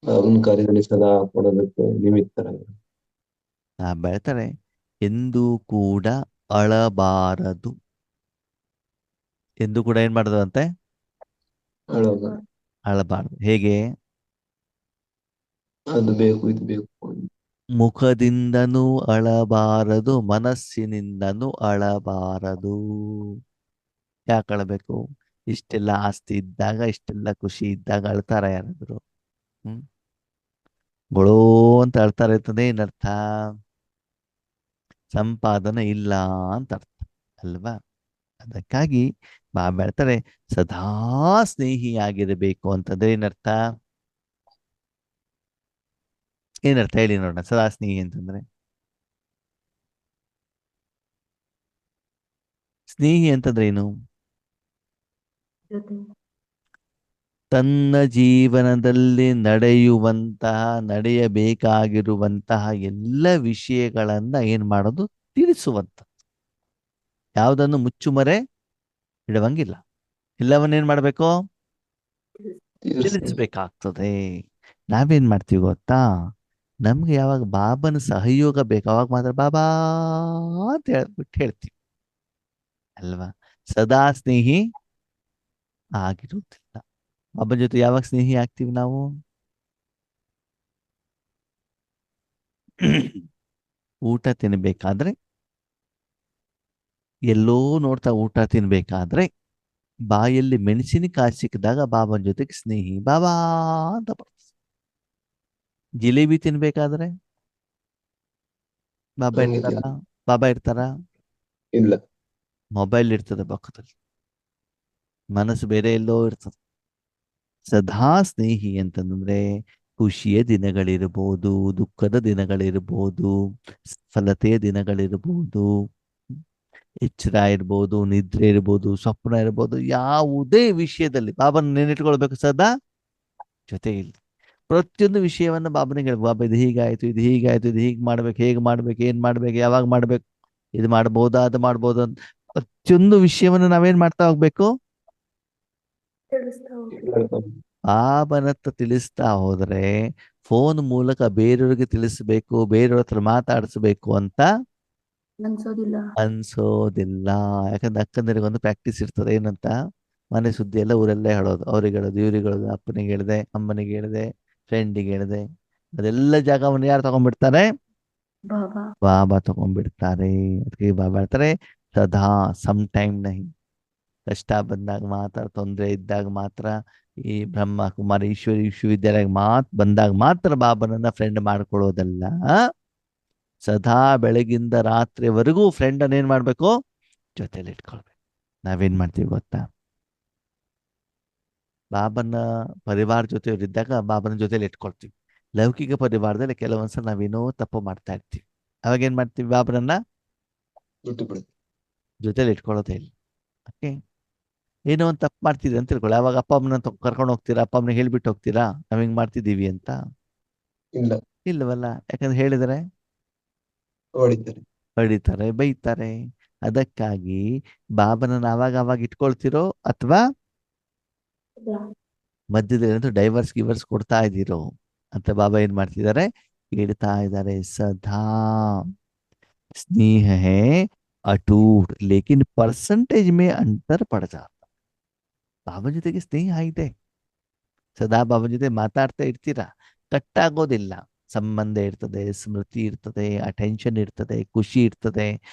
ಅವನ ಕಾರ್ಯದಲ್ಲಿ ಸದಾ ಕೊಡೋದಕ್ಕೆ ನಿಮಿತ್ತರ. ಬೆಳ್ತಾರೆ, ಎಂದೂ ಕೂಡ ಅಳಬಾರದು. ಎಂದು ಕೂಡ ಏನ್ ಮಾಡೋದಂತೆ, ಅಳಬಾರ. ಅಳಬಾರದು. ಹೇಗೆ, ಅದು ಬೇಕು ಇದು ಬೇಕು. ಮುಖದಿಂದನೂ ಅಳಬಾರದು, ಮನಸ್ಸಿನಿಂದನೂ ಅಳಬಾರದು. ಯಾಕೆ ಅಳಬೇಕು, ಇಷ್ಟೆಲ್ಲ ಆಸ್ತಿ ಇದ್ದಾಗ, ಇಷ್ಟೆಲ್ಲ ಖುಷಿ ಇದ್ದಾಗ ಅಳ್ತಾರ ಯಾರಾದ್ರು, ಹ್ಮ್ ಗೊಳೋ ಅಂತ ಅಳ್ತಾರ ಇರ್ತದೆ, ಏನರ್ಥ, ಸಂಪಾದನೆ ಇಲ್ಲ ಅಂತ ಅರ್ಥ ಅಲ್ವಾ. ಅದಕ್ಕಾಗಿ ಬಾಬಾ ಹೇಳ್ತಾರೆ ಸದಾ ಸ್ನೇಹಿಯಾಗಿರಬೇಕು ಅಂತಂದ್ರೆ ಏನರ್ಥ, ಏನರ್ಥ ಹೇಳಿ ನೋಡೋಣ, ಸದಾ ಸ್ನೇಹಿ ಅಂತಂದ್ರೆ. ಸ್ನೇಹಿ ಅಂತಂದ್ರೆ ಏನು, ತನ್ನ ಜೀವನದಲ್ಲಿ ನಡೆಯಬೇಕಾಗಿರುವಂತಹ ಎಲ್ಲ ವಿಷಯಗಳನ್ನ ಏನ್ ಮಾಡೋದು, ತಿಳಿಸುವಂತ, ಯಾವುದನ್ನು ಮುಚ್ಚುಮರೆ ಇಡುವಂಗಿಲ್ಲ, ಎಲ್ಲವನ್ನೇನ್ ಮಾಡ್ಬೇಕು, ತೀರಿಸ್ತಾರೆ. ತಿಳಿಸ್ಬೇಕಾಗ್ತದೆ. ನಾವೇನ್ ಮಾಡ್ತೀವಿ ಗೊತ್ತಾ, ನಮ್ಗೆ ಯಾವಾಗ ಬಾಬನ ಸಹಯೋಗ ಬೇಕು ಅವಾಗ ಮಾತ್ರ ಬಾಬಾ ಅಂತ ಹೇಳ್ಬಿಟ್ಟು ಹೇಳ್ತೀವಿ ಅಲ್ವಾ. ಸದಾ ಸ್ನೇಹಿ ಆಗಿರುವುದಿಲ್ಲ. ಬಾಬನ ಜೊತೆ ಯಾವಾಗ ಸ್ನೇಹಿ ಆಗ್ತೀವಿ ನಾವು, ಊಟ ತಿನ್ಬೇಕಾದ್ರೆ, ಎಲ್ಲೋ ನೋಡ್ತಾ ಊಟ ತಿನ್ಬೇಕಾದ್ರೆ ಬಾಯಲ್ಲಿ ಮೆಣಸಿನಕಾಯಿ ಸಿಕ್ಕಿದಾಗ ಬಾಬನ ಜೊತೆಗೆ ಸ್ನೇಹಿ ಬಾಬಾ ಅಂತ ಬರ್ತದೆ. ಜಿಲೇಬಿ ತಿನ್ಬೇಕಾದ್ರೆ ಬಾಬಾ ಹಂಗೆ ಇರ್ತಾರ, ಬಾಬಾ ಇರ್ತಾರ, ಇಲ್ಲ. ಮೊಬೈಲ್ ಇರ್ತದೆ ಪಕ್ಕದಲ್ಲಿ, ಮನಸ್ಸು ಬೇರೆ ಎಲ್ಲೋ ಇರ್ತದೆ. ಸದಾ ಸ್ನೇಹಿ ಅಂತಂದ್ರೆ ಖುಷಿಯ ದಿನಗಳಿರ್ಬೋದು, ದುಃಖದ ದಿನಗಳಿರ್ಬೋದು, ಸಫಲತೆಯ ದಿನಗಳಿರ್ಬೋದು, ಎಚ್ಚರ ಇರ್ಬೋದು, ನಿದ್ರೆ ಇರ್ಬೋದು, ಸ್ವಪ್ನ ಇರ್ಬೋದು, ಯಾವುದೇ ವಿಷಯದಲ್ಲಿ ಬಾಬನ ನೆನಿಟ್ಕೊಳ್ಬೇಕು ಸದಾ ಜೊತೆ ಇಲ್ಲ. ಪ್ರತಿಯೊಂದು ವಿಷಯವನ್ನು ಬಾಬನಿಗೆ ಹೇಳ್ಬೇಕು, ಬಾಬಾ ಇದು ಹೀಗಾಯ್ತು, ಇದು ಹೀಗಾಯ್ತು, ಇದು ಹೀಗೆ ಮಾಡ್ಬೇಕು, ಹೇಗೆ ಮಾಡ್ಬೇಕು, ಏನ್ ಮಾಡ್ಬೇಕು, ಯಾವಾಗ ಮಾಡ್ಬೇಕು, ಇದು ಮಾಡ್ಬೋದಾ ಅದು ಮಾಡ್ಬೋದಾ ಅಂತ ಪ್ರತಿಯೊಂದು ವಿಷಯವನ್ನು ನಾವೇನ್ ಮಾಡ್ತಾ ಹೋಗ್ಬೇಕು, ಬಾಬನ ಹತ್ರ ತಿಳಿಸ್ತಾ ಹೋದ್ರೆ ಫೋನ್ ಮೂಲಕ ಬೇರೆಯವ್ರಿಗೆ ತಿಳಿಸ್ಬೇಕು, ಬೇರೆಯವ್ರ ಹತ್ರ ಮಾತಾಡಿಸ್ಬೇಕು ಅಂತ ಅನ್ಸೋದಿಲ್ಲ. ಯಾಕಂದ್ರೆ ಅಕ್ಕಂದರಿಗೆ ಒಂದು ಪ್ರಾಕ್ಟೀಸ್ ಇರ್ತದೆ, ಏನಂತ, ಮನೆ ಸುದ್ದಿ ಎಲ್ಲ ಊರಲ್ಲೇ ಹೇಳೋದು, ಅವ್ರಿಗೆ ಹೇಳೋದು, ಇವ್ರಿಗೆ ಹೇಳೋದು, ಅಪ್ಪನಿಗೆ ಹೇಳಿದೆ, ಅಮ್ಮನಿಗೆ ಹೇಳಿದೆ, ಫ್ರೆಂಡಿಗೆ ಹೇಳಿದೆ, ಅದೆಲ್ಲ ಜಾಗವನ್ನು ಯಾರು ತಗೊಂಡ್ಬಿಡ್ತಾರೆ, ಬಾಬಾ ತಗೊಂಡ್ಬಿಡ್ತಾರೆ. ಅದಕ್ಕೆ ಬಾಬಾ ಹೇಳ್ತಾರೆ ಸದಾ, ಸಮ್ ಟೈಮ್ ನಹಿ, ಕಷ್ಟ ಬಂದಾಗ ಮಾತ್ರ, ತೊಂದರೆ ಇದ್ದಾಗ ಮಾತ್ರ, ಈ ಬ್ರಹ್ಮ ಕುಮಾರ ಈಶ್ವರಿ ವಿಶ್ವವಿದ್ಯಾಲಯ ಬಂದಾಗ ಮಾತ್ರ ಬಾಬನನ್ನ ಫ್ರೆಂಡ್ ಮಾಡ್ಕೊಳ್ಳೋದಲ್ಲ, ಸದಾ ಬೆಳಗಿಂದ ರಾತ್ರಿವರೆಗೂ ಫ್ರೆಂಡ್ ಅನ್ನ ಏನ್ ಮಾಡ್ಬೇಕು, ಜೊತೆಲಿ ಇಟ್ಕೊಳ್ಬೇಕು. ನಾವೇನ್ ಮಾಡ್ತೀವಿ ಗೊತ್ತಾ, ಬಾಬನ ಪರಿವಾರ ಜೊತೆಯವರಿದ್ದಾಗ ಬಾಬನ ಜೊತೆಲಿ ಇಟ್ಕೊಳ್ತೀವಿ. ಲೌಕಿಕ ಪರಿವಾರದಲ್ಲಿ ಕೆಲವೊಂದ್ಸಲ ನಾವೇನೋ ತಪ್ಪು ಮಾಡ್ತಾ ಇರ್ತೀವಿ, ಅವಾಗ ಏನ್ ಮಾಡ್ತೀವಿ, ಬಾಬನನ್ನ ಬಿಟ್ಟು ಬಿಡುತ್ತೆ. ಜೊತೆಲಿ ಇಟ್ಕೊಳ್ಳೋದೇ ಇಲ್ಲ. ಓಕೆ, ಏನೋ ಒಂದು ತಪ್ಪು ಮಾಡ್ತಿದ್ರಿ ಅಂತ ತಿಳ್ಕೊಳ್ಳಿ, ಅವಾಗ ಅಪ್ಪ ಅಮ್ಮನ ಕರ್ಕೊಂಡು ಹೋಗ್ತೀರಾ, ಅಪ್ಪ ಅಮ್ಮನಿಗೆ ಹೇಳ್ಬಿಟ್ಟು ಹೋಗ್ತೀರಾ ನಾವ್ ಹಿಂಗ್ ಮಾಡ್ತಿದ್ದೀವಿ ಅಂತ, ಇಲ್ಲ. ಇಲ್ಲವಲ್ಲ, ಯಾಕಂದ್ರೆ ಹೇಳಿದರೆ ಹೊಡಿತಾರೆ. ಹೊಡಿತಾರೆ, ಬೈತಾರೆ. ಅದಕ್ಕಾಗಿ ಬಾಬನನ್ನ ಅವಾಗ ಅವಾಗ ಇಟ್ಕೊಳ್ತಿರೋ ಅಥವಾ ಮಧ್ಯದಲ್ಲಿ ಡೈವರ್ಸ್ ಗಿವರ್ಸ್ ಕೊಡ್ತಾ ಇದ್ದೀರೋ ಅಂತ ಬಾಬಾ ಏನ್ ಮಾಡ್ತಿದ್ದಾರೆ, ಹೇಳ್ತಾ ಇದ್ದಾರೆ. ಸದಾ स्नेह है अटूट लेकिन परसेंटेज में अंतर पड़ जाता. ಬಾಬಾ ಜೊತೆಗೆ ಸ್ನೇಹ ಇದೆ, ಸದಾ ಬಾಬಾ ಜೊತೆ ಮಾತಾಡ್ತಾ ಇರ್ತೀರಾ, ಕಟ್ಟಾಗೋದಿಲ್ಲ. ಸಂಬಂಧ ಇರ್ತದೆ, ಸ್ಮೃತಿ ಇರ್ತದೆ, ಅಟೆನ್ಷನ್ ಇರ್ತದೆ, ಖುಷಿ ಇರ್ತದೆ,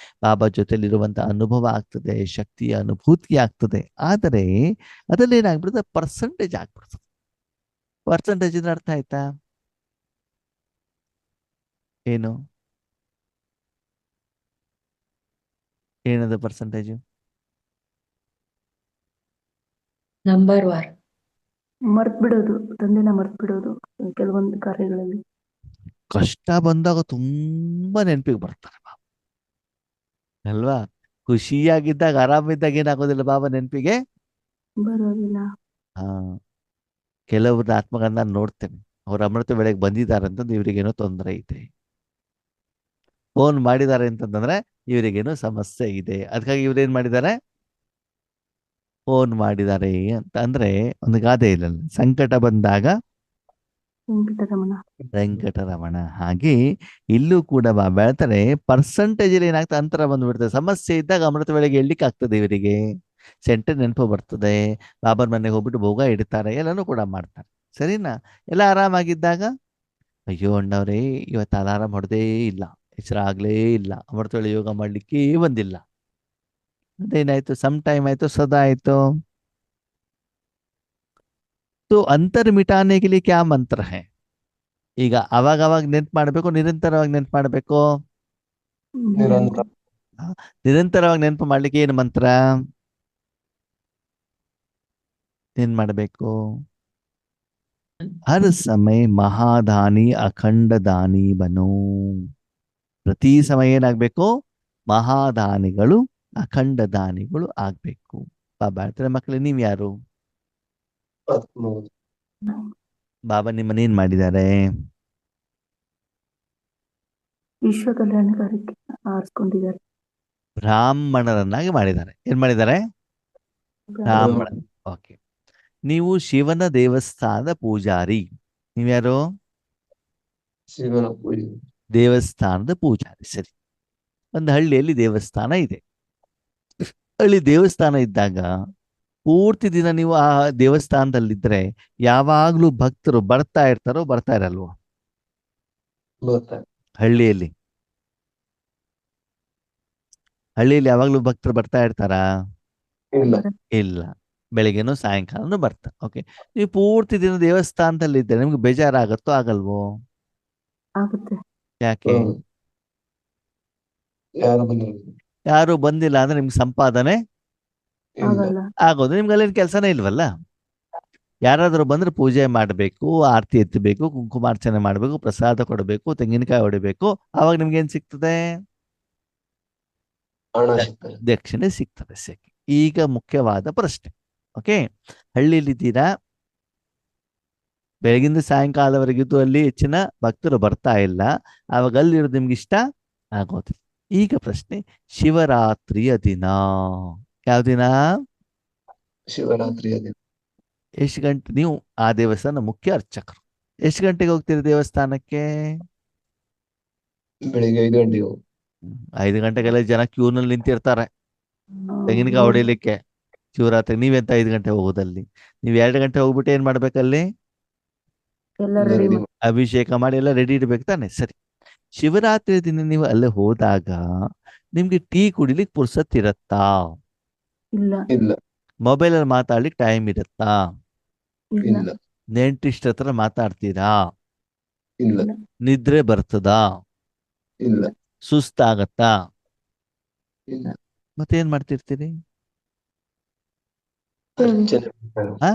ಬಾಬಾ ಜೊತೆಲಿರುವಂತ ಅನುಭವ ಆಗ್ತದೆ, ಶಕ್ತಿಯ ಅನುಭೂತಿ ಆಗ್ತದೆ. ಆದರೆ ಅದ್ರಲ್ಲಿ ಏನಾಗ್ಬಿಡುತ್ತೆ, ಪರ್ಸೆಂಟೇಜ್ ಆಗ್ಬಿಡ್ತದೆ. ಪರ್ಸೆಂಟೇಜ್ ಇದ್ರೆ ಅರ್ಥ ಆಯ್ತಾ ಏನು? ಏನದು ಪರ್ಸೆಂಟೇಜು? ನಂಬರ್ ವಾರ್ ಮರ್ತ್ ಬಿಡೋದು, ತಂದೆನ ಮರ್ತ್ ಬಿಡೋದು ಕೆಲವೊಂದು ಕಾರ್ಯಗಳಲ್ಲಿ. ಕಷ್ಟ ಬಂದಾಗ ತುಂಬಾ ನೆನಪಿಗೆ ಬರ್ತಾರೆ ಬಾಬಾ ಅಲ್ವಾ. ಖುಷಿಯಾಗಿದ್ದಾಗ, ಆರಾಮಿದ್ದಾಗ ಏನಾಗೋದಿಲ್ಲ ಬಾಬಾ ನೆನಪಿಗೆ ಬರೋದಿಲ್ಲ. ಹಾ. ಕೆಲವ್ರನ್ನ ಆತ್ಮಗಳನ್ನ ನೋಡ್ತೇನೆ, ಅವ್ರ ಅಮೃತ ವೇಳೆಗೆ ಬಂದಿದ್ದಾರೆ ಅಂತಂದ್ರೆ ಇವ್ರಿಗೇನೋ ತೊಂದರೆ ಇದೆ, ಫೋನ್ ಮಾಡಿದ್ದಾರೆ ಅಂತಂದ್ರೆ ಇವರಿಗೇನೋ ಸಮಸ್ಯೆ ಇದೆ. ಅದಕ್ಕಾಗಿ ಇವ್ರೇನ್ ಮಾಡಿದ್ದಾರೆ, ಫೋನ್ ಮಾಡಿದ್ದಾರೆ ಅಂತ. ಅಂದ್ರೆ ಒಂದು ಗಾದೆ ಇಲ್ಲ, ಸಂಕಟ ಬಂದಾಗ ವೆಂಕಟರಮಣ. ವೆಂಕಟರಮಣ. ಹಾಗೆ ಇಲ್ಲೂ ಕೂಡ ಬಾಬಾ ಹೇಳ್ತಾರೆ, ಪರ್ಸೆಂಟೇಜ್ ಅಲ್ಲಿ ಏನಾಗ್ತದೆ, ಅಂತರ ಬಂದ್ಬಿಡ್ತದೆ. ಸಮಸ್ಯೆ ಇದ್ದಾಗ ಅಮೃತ ವೇಳೆಗೆ ಎಳ್ಲಿಕ್ಕೆ ಆಗ್ತದೆ, ಇವರಿಗೆ ಸೆಂಟರ್ ನೆನಪು ಬರ್ತದೆ, ಬಾಬಾರ್ ಮನೆಗೆ ಹೋಗ್ಬಿಟ್ಟು ಭೋಗ ಇಡ್ತಾರೆ, ಎಲ್ಲನೂ ಕೂಡ ಮಾಡ್ತಾರೆ. ಸರಿನಾ? ಎಲ್ಲ ಆರಾಮಾಗಿದ್ದಾಗ, ಅಯ್ಯೋ ಅಣ್ಣವ್ರೇ ಇವತ್ತು ಅಲಾರಾಮ್ ಹೊಡೆದೇ ಇಲ್ಲ, ಎಚ್ಚರ ಆಗ್ಲೇ ಇಲ್ಲ, ಅಮೃತ ವೇಳೆ ಯೋಗ ಮಾಡ್ಲಿಕ್ಕೆ ಬಂದಿಲ್ಲ. ಅದೇನಾಯ್ತು, ಸಮ್ ಟೈಮ್ ಆಯ್ತು, ಸದಾ ಆಯ್ತು. तो अंतर मिटाने के लिए क्या मंत्र है? ಈಗ ಅವಾಗ ಅವಾಗ ನೆನ್ಪು ಮಾಡ್ಬೇಕು, ನಿರಂತರವಾಗಿ ನೆನ್ಪು ಮಾಡ್ಬೇಕು? ನಿರಂತರ. ನಿರಂತರವಾಗಿ ನೆನಪು ಮಾಡ್ಲಿಕ್ಕೆ ಏನು ಮಂತ್ರ ಏನ್ ಮಾಡ್ಬೇಕು? ಹರ್ ಸಮಯ ಮಹಾದಾನಿ ಅಖಂಡ ದಾನಿ ಬನೋ. ಪ್ರತಿ ಸಮಯ ಏನಾಗ್ಬೇಕು? ಮಹಾದಾನಿಗಳು, ಅಖಂಡ ದಾನಿಗಳು ಆಗ್ಬೇಕು. ಬಾಬಾ ಹೇಳ್ತಾರೆ, ಮಕ್ಕಳೇ ನೀವ್ ಯಾರು? ಆತ್ಮವುದು. ಬಾಬಾ ನಿಮ್ಮನ್ನೇನ್ ಮಾಡಿದ್ದಾರೆ? ವಿಶ್ವ ಕಲ್ಯಾಣಕಾರಕ್ಕೆ ಆರಿಸ್ಕೊಂಡಿದ್ದಾರೆ. ಬ್ರಾಹ್ಮಣರನ್ನಾಗಿ ಮಾಡಿದ್ದಾರೆ. ಏನ್ ಮಾಡಿದ್ದಾರೆ? ಬ್ರಾಹ್ಮಣ. ಓಕೆ. ನೀವು ಶಿವನ ದೇವಸ್ಥಾನದ ಪೂಜಾರಿ. ನೀವ್ಯಾರು? ಶಿವನ ಪೂಜೆ. ದೇವಸ್ಥಾನದ ಪೂಜಾರಿ. ಸರಿ. ಒಂದು ಹಳ್ಳಿಯಲ್ಲಿ ದೇವಸ್ಥಾನ ಇದೆ. ಹಳ್ಳಿ ದೇವಸ್ಥಾನ ಇದ್ದಾಗ ಪೂರ್ತಿ ದಿನ ನೀವು ಆ ದೇವಸ್ಥಾನದಲ್ಲಿದ್ರೆ ಯಾವಾಗ್ಲೂ ಭಕ್ತರು ಬರ್ತಾ ಇರ್ತಾರೋ ಬರ್ತಾ ಇರಲ್ವೋ? ಬರ್ತಾರೆ. ಹಳ್ಳಿಯಲ್ಲಿ ಯಾವಾಗ್ಲೂ ಭಕ್ತರು ಬರ್ತಾ ಇರ್ತಾರಾ? ಇಲ್ಲ. ಇಲ್ಲ. ಬೆಳಿಗ್ಗೆನೂ ಸಾಯಂಕಾಲನೂ ಬರ್ತಾರೆ. ಓಕೆ. ನೀವು ಪೂರ್ತಿ ದಿನ ದೇವಸ್ಥಾನದಲ್ಲಿ ಇದ್ದರೆ ನಿಮ್ಗೆ ಬೇಜಾರಾಗತ್ತೋ ಆಗಲ್ವೋ? ಆಗುತ್ತೆ. ಯಾಕೆ? ಯಾರು ಬಂದಿಲ್ಲ. ಯಾರು ಬಂದಿಲ್ಲ ಅಂದ್ರೆ ನಿಮ್ಗೆ ಸಂಪಾದನೆ ಇಲ್ಲ. ಆಗಲ್ಲ. ಆಗೋದು. ನಿಮ್ಗೆ ಅಲ್ಲೇನು ಕೆಲಸನೇ ಇಲ್ವಲ್ಲ. ಯಾರಾದರೂ ಬಂದ್ರೆ ಪೂಜೆ ಮಾಡಬೇಕು, ಆರತಿ ಎತ್ತಬೇಕು, ಕುಂಕುಮಾರ್ಚನೆ ಮಾಡಬೇಕು, ಪ್ರಸಾದ ಕೊಡಬೇಕು, ತೆಂಗಿನಕಾಯಿ ಹೊಡಿಬೇಕು. ಆವಾಗ ನಿಮ್ಗೆ ಏನ್ ಸಿಗ್ತದೆ? ಹಣ ಸಿಗ್ತದೆ. ದಕ್ಷಿಣೆ ಸಿಗ್ತದೆ. ಸರಿ. ಈಗ ಮುಖ್ಯವಾದ ಪ್ರಶ್ನೆ. ಓಕೆ. ಹಳ್ಳಿಲಿದ್ದೀರಾ, ಬೆಳಗಿಂದ ಸಾಯಂಕಾಲವರೆಗಿದ್ದು ಅಲ್ಲಿ ಹೆಚ್ಚಿನ ಭಕ್ತರು ಬರ್ತಾ ಇಲ್ಲ, ಆವಾಗ ಅಲ್ಲಿರೋದು ನಿಮ್ಗೆ ಇಷ್ಟ ಆಗೋದಿಲ್ಲ. ಈಗ ಪ್ರಶ್ನೆ, ಶಿವರಾತ್ರಿಯ ದಿನ ಯಾವ ದಿನ? ಶಿವರಾತ್ರಿಯ ದಿನ. ಎಷ್ಟು ಗಂಟೆ? ನೀವು ಆ ದೇವಸ್ಥಾನ ಮುಖ್ಯ ಅರ್ಚಕರು, ಎಷ್ಟು ಗಂಟೆಗೆ ಹೋಗ್ತೀರಿ ದೇವಸ್ಥಾನಕ್ಕೆ? ಬೆಳಿಗ್ಗೆ 5 ಗಂಟೆಗೆ ಹೋಗಿ. 5 ಗಂಟೆಗೆಲ್ಲ ಜನ ಕ್ಯೂನಲ್ಲಿ ನಿಂತಿರ್ತಾರೆ ತೆಂಗಿನಕಾಯಿ ಹೊಡಿಲಿಕ್ಕೆ ಶಿವರಾತ್ರಿ. ನೀವೆಂತ 5 ಗಂಟೆ ಹೋಗೋದಲ್ಲಿ? ನೀವು 2 ಗಂಟೆ ಹೋಗ್ಬಿಟ್ಟು ಏನ್ ಮಾಡ್ಬೇಕಲ್ಲಿ? ಎಲ್ಲ ಎಲ್ಲ ರೆಡಿ ready ಅಭಿಷೇಕ ಮಾಡಿ ಎಲ್ಲ ರೆಡಿ ಇಡ್ಬೇಕು ತಾನೆ? ಸರಿ. ಶಿವರಾತ್ರಿ ದಿನ ನೀವು ಅಲ್ಲೇ ಹೋದಾಗ ನಿಮ್ಗೆ ಟೀ ಕುಡಿಲಿಕ್ಕೆ ಪುರ್ಸತ್ ಇರತ್ತಾ? ಇಲ್ಲ. ಇಲ್ಲ. ಮೊಬೈಲ್ ಅಲ್ಲಿ ಮಾತಾಡ್ಲಿಕ್ಕೆ ಟೈಮ್ ಇರತ್ತಾ? ಇಲ್ಲ. ಇಲ್ಲ. ನೆಂಟಿಷ್ಟ್ರ ಹತ್ರ ಮಾತಾಡ್ತೀರಾ? ಇಲ್ಲ. ನಿದ್ರೆ ಬರ್ತದಾ? ಇಲ್ಲ. ಸುಸ್ತಾಗತ್ತಾ? ಇಲ್ಲ. ಮತ್ತೇನ್ ಮಾಡ್ತಿರ್ತೀರಿ? ಅರ್ಚನೆ ಮಾಡ್ತಾ ಇರ್ಬೇಕು. ಹಾ?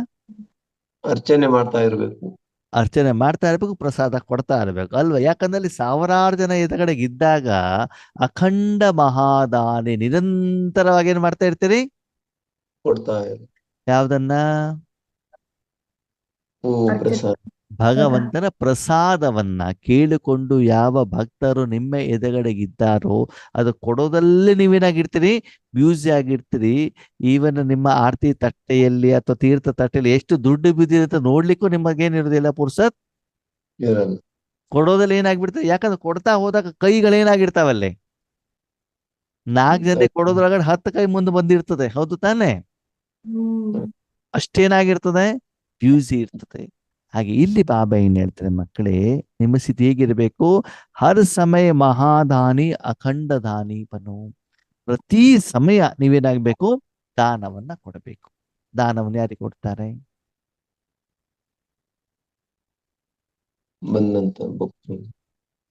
ಅರ್ಚನೆ ಮಾಡ್ತಾ ಇರ್ಬೇಕು. ಅರ್ಚನೆ ಮಾಡ್ತಾ ಇರ್ಬೇಕು, ಪ್ರಸಾದ ಕೊಡ್ತಾ ಇರ್ಬೇಕು ಅಲ್ವಾ? ಯಾಕಂದ್ರೆ ಅಲ್ಲಿ ಸಾವಿರಾರು ಜನ ಎದುರುಗಡೆಗೆ ಇದ್ದಾಗ ಅಖಂಡ ಮಹಾದಾನಿ ನಿರಂತರವಾಗಿ ಏನ್ ಮಾಡ್ತಾ ಇರ್ತೀರಿ? ಕೊಡ್ತಾ ಇರ್ಬೇಕು. ಯಾವ್ದನ್ನ? ಹೂವು ಅರ್ಚನೆ. ಪ್ರಸಾದ. ಭಗವಂತನ ಪ್ರಸಾದವನ್ನ ಕೇಳಿಕೊಂಡು ಯಾವ ಭಕ್ತರು ನಿಮ್ಮ ಎದುರುಗಡೆಗಿದ್ದಾರೋ ಅದು ಕೊಡೋದಲ್ಲೇ ನೀವೇನಾಗಿರ್ತೀರಿ, ಬ್ಯೂಸಿ ಆಗಿರ್ತೀರಿ. ಈವನ್ ನಿಮ್ಮ ಆರತಿ ತಟ್ಟೆಯಲ್ಲಿ ಅಥವಾ ತೀರ್ಥ ತಟ್ಟೆಯಲ್ಲಿ ಎಷ್ಟು ದುಡ್ಡು ಬಿದ್ದಿರುತ್ತೆ ನೋಡ್ಲಿಕ್ಕೂ ನಿಮಗೇನಿರೋದಿಲ್ಲ ಪುರ್ಸತ್. ಇರಲ್ಲ. ಕೊಡೋದಲ್ಲಿ ಏನಾಗ್ಬಿಡ್ತದೆ, ಯಾಕಂದ್ರೆ ಕೊಡ್ತಾ ಹೋದಾಗ ಕೈಗಳೇನಾಗಿರ್ತಾವಲ್ಲೇ, 4 ಜನರಿಗೆ ಕೊಡೋದ್ರೊಳಗಡೆ 10 ಕೈ ಮುಂದೆ ಬಂದಿರ್ತದೆ. ಹೌದು ತಾನೇ? ಅಷ್ಟೇನಾಗಿರ್ತದೆ, ಬ್ಯೂಸಿ ಇರ್ತದೆ. ಹಾಗೆ ಇಲ್ಲಿ ಬಾಬಾ ಏನ್ ಹೇಳ್ತಾರೆ, ಮಕ್ಕಳೇ ನಿಮ್ಮ ಸ್ಥಿತಿ ಹೇಗಿರ್ಬೇಕು, ಹರ್ ಸಮಯ ಮಹಾದಾನಿ ಅಖಂಡ ದಾನಿ ಬನು. ಪ್ರತಿ ಸಮಯ ನೀವೇನಾಗ್ಬೇಕು, ದಾನವನ್ನ ಕೊಡಬೇಕು. ದಾನವನ್ನು ಯಾರಿಗೆ ಕೊಡ್ತಾರೆ, ಬಂದಂತ ಭಕ್ತರು.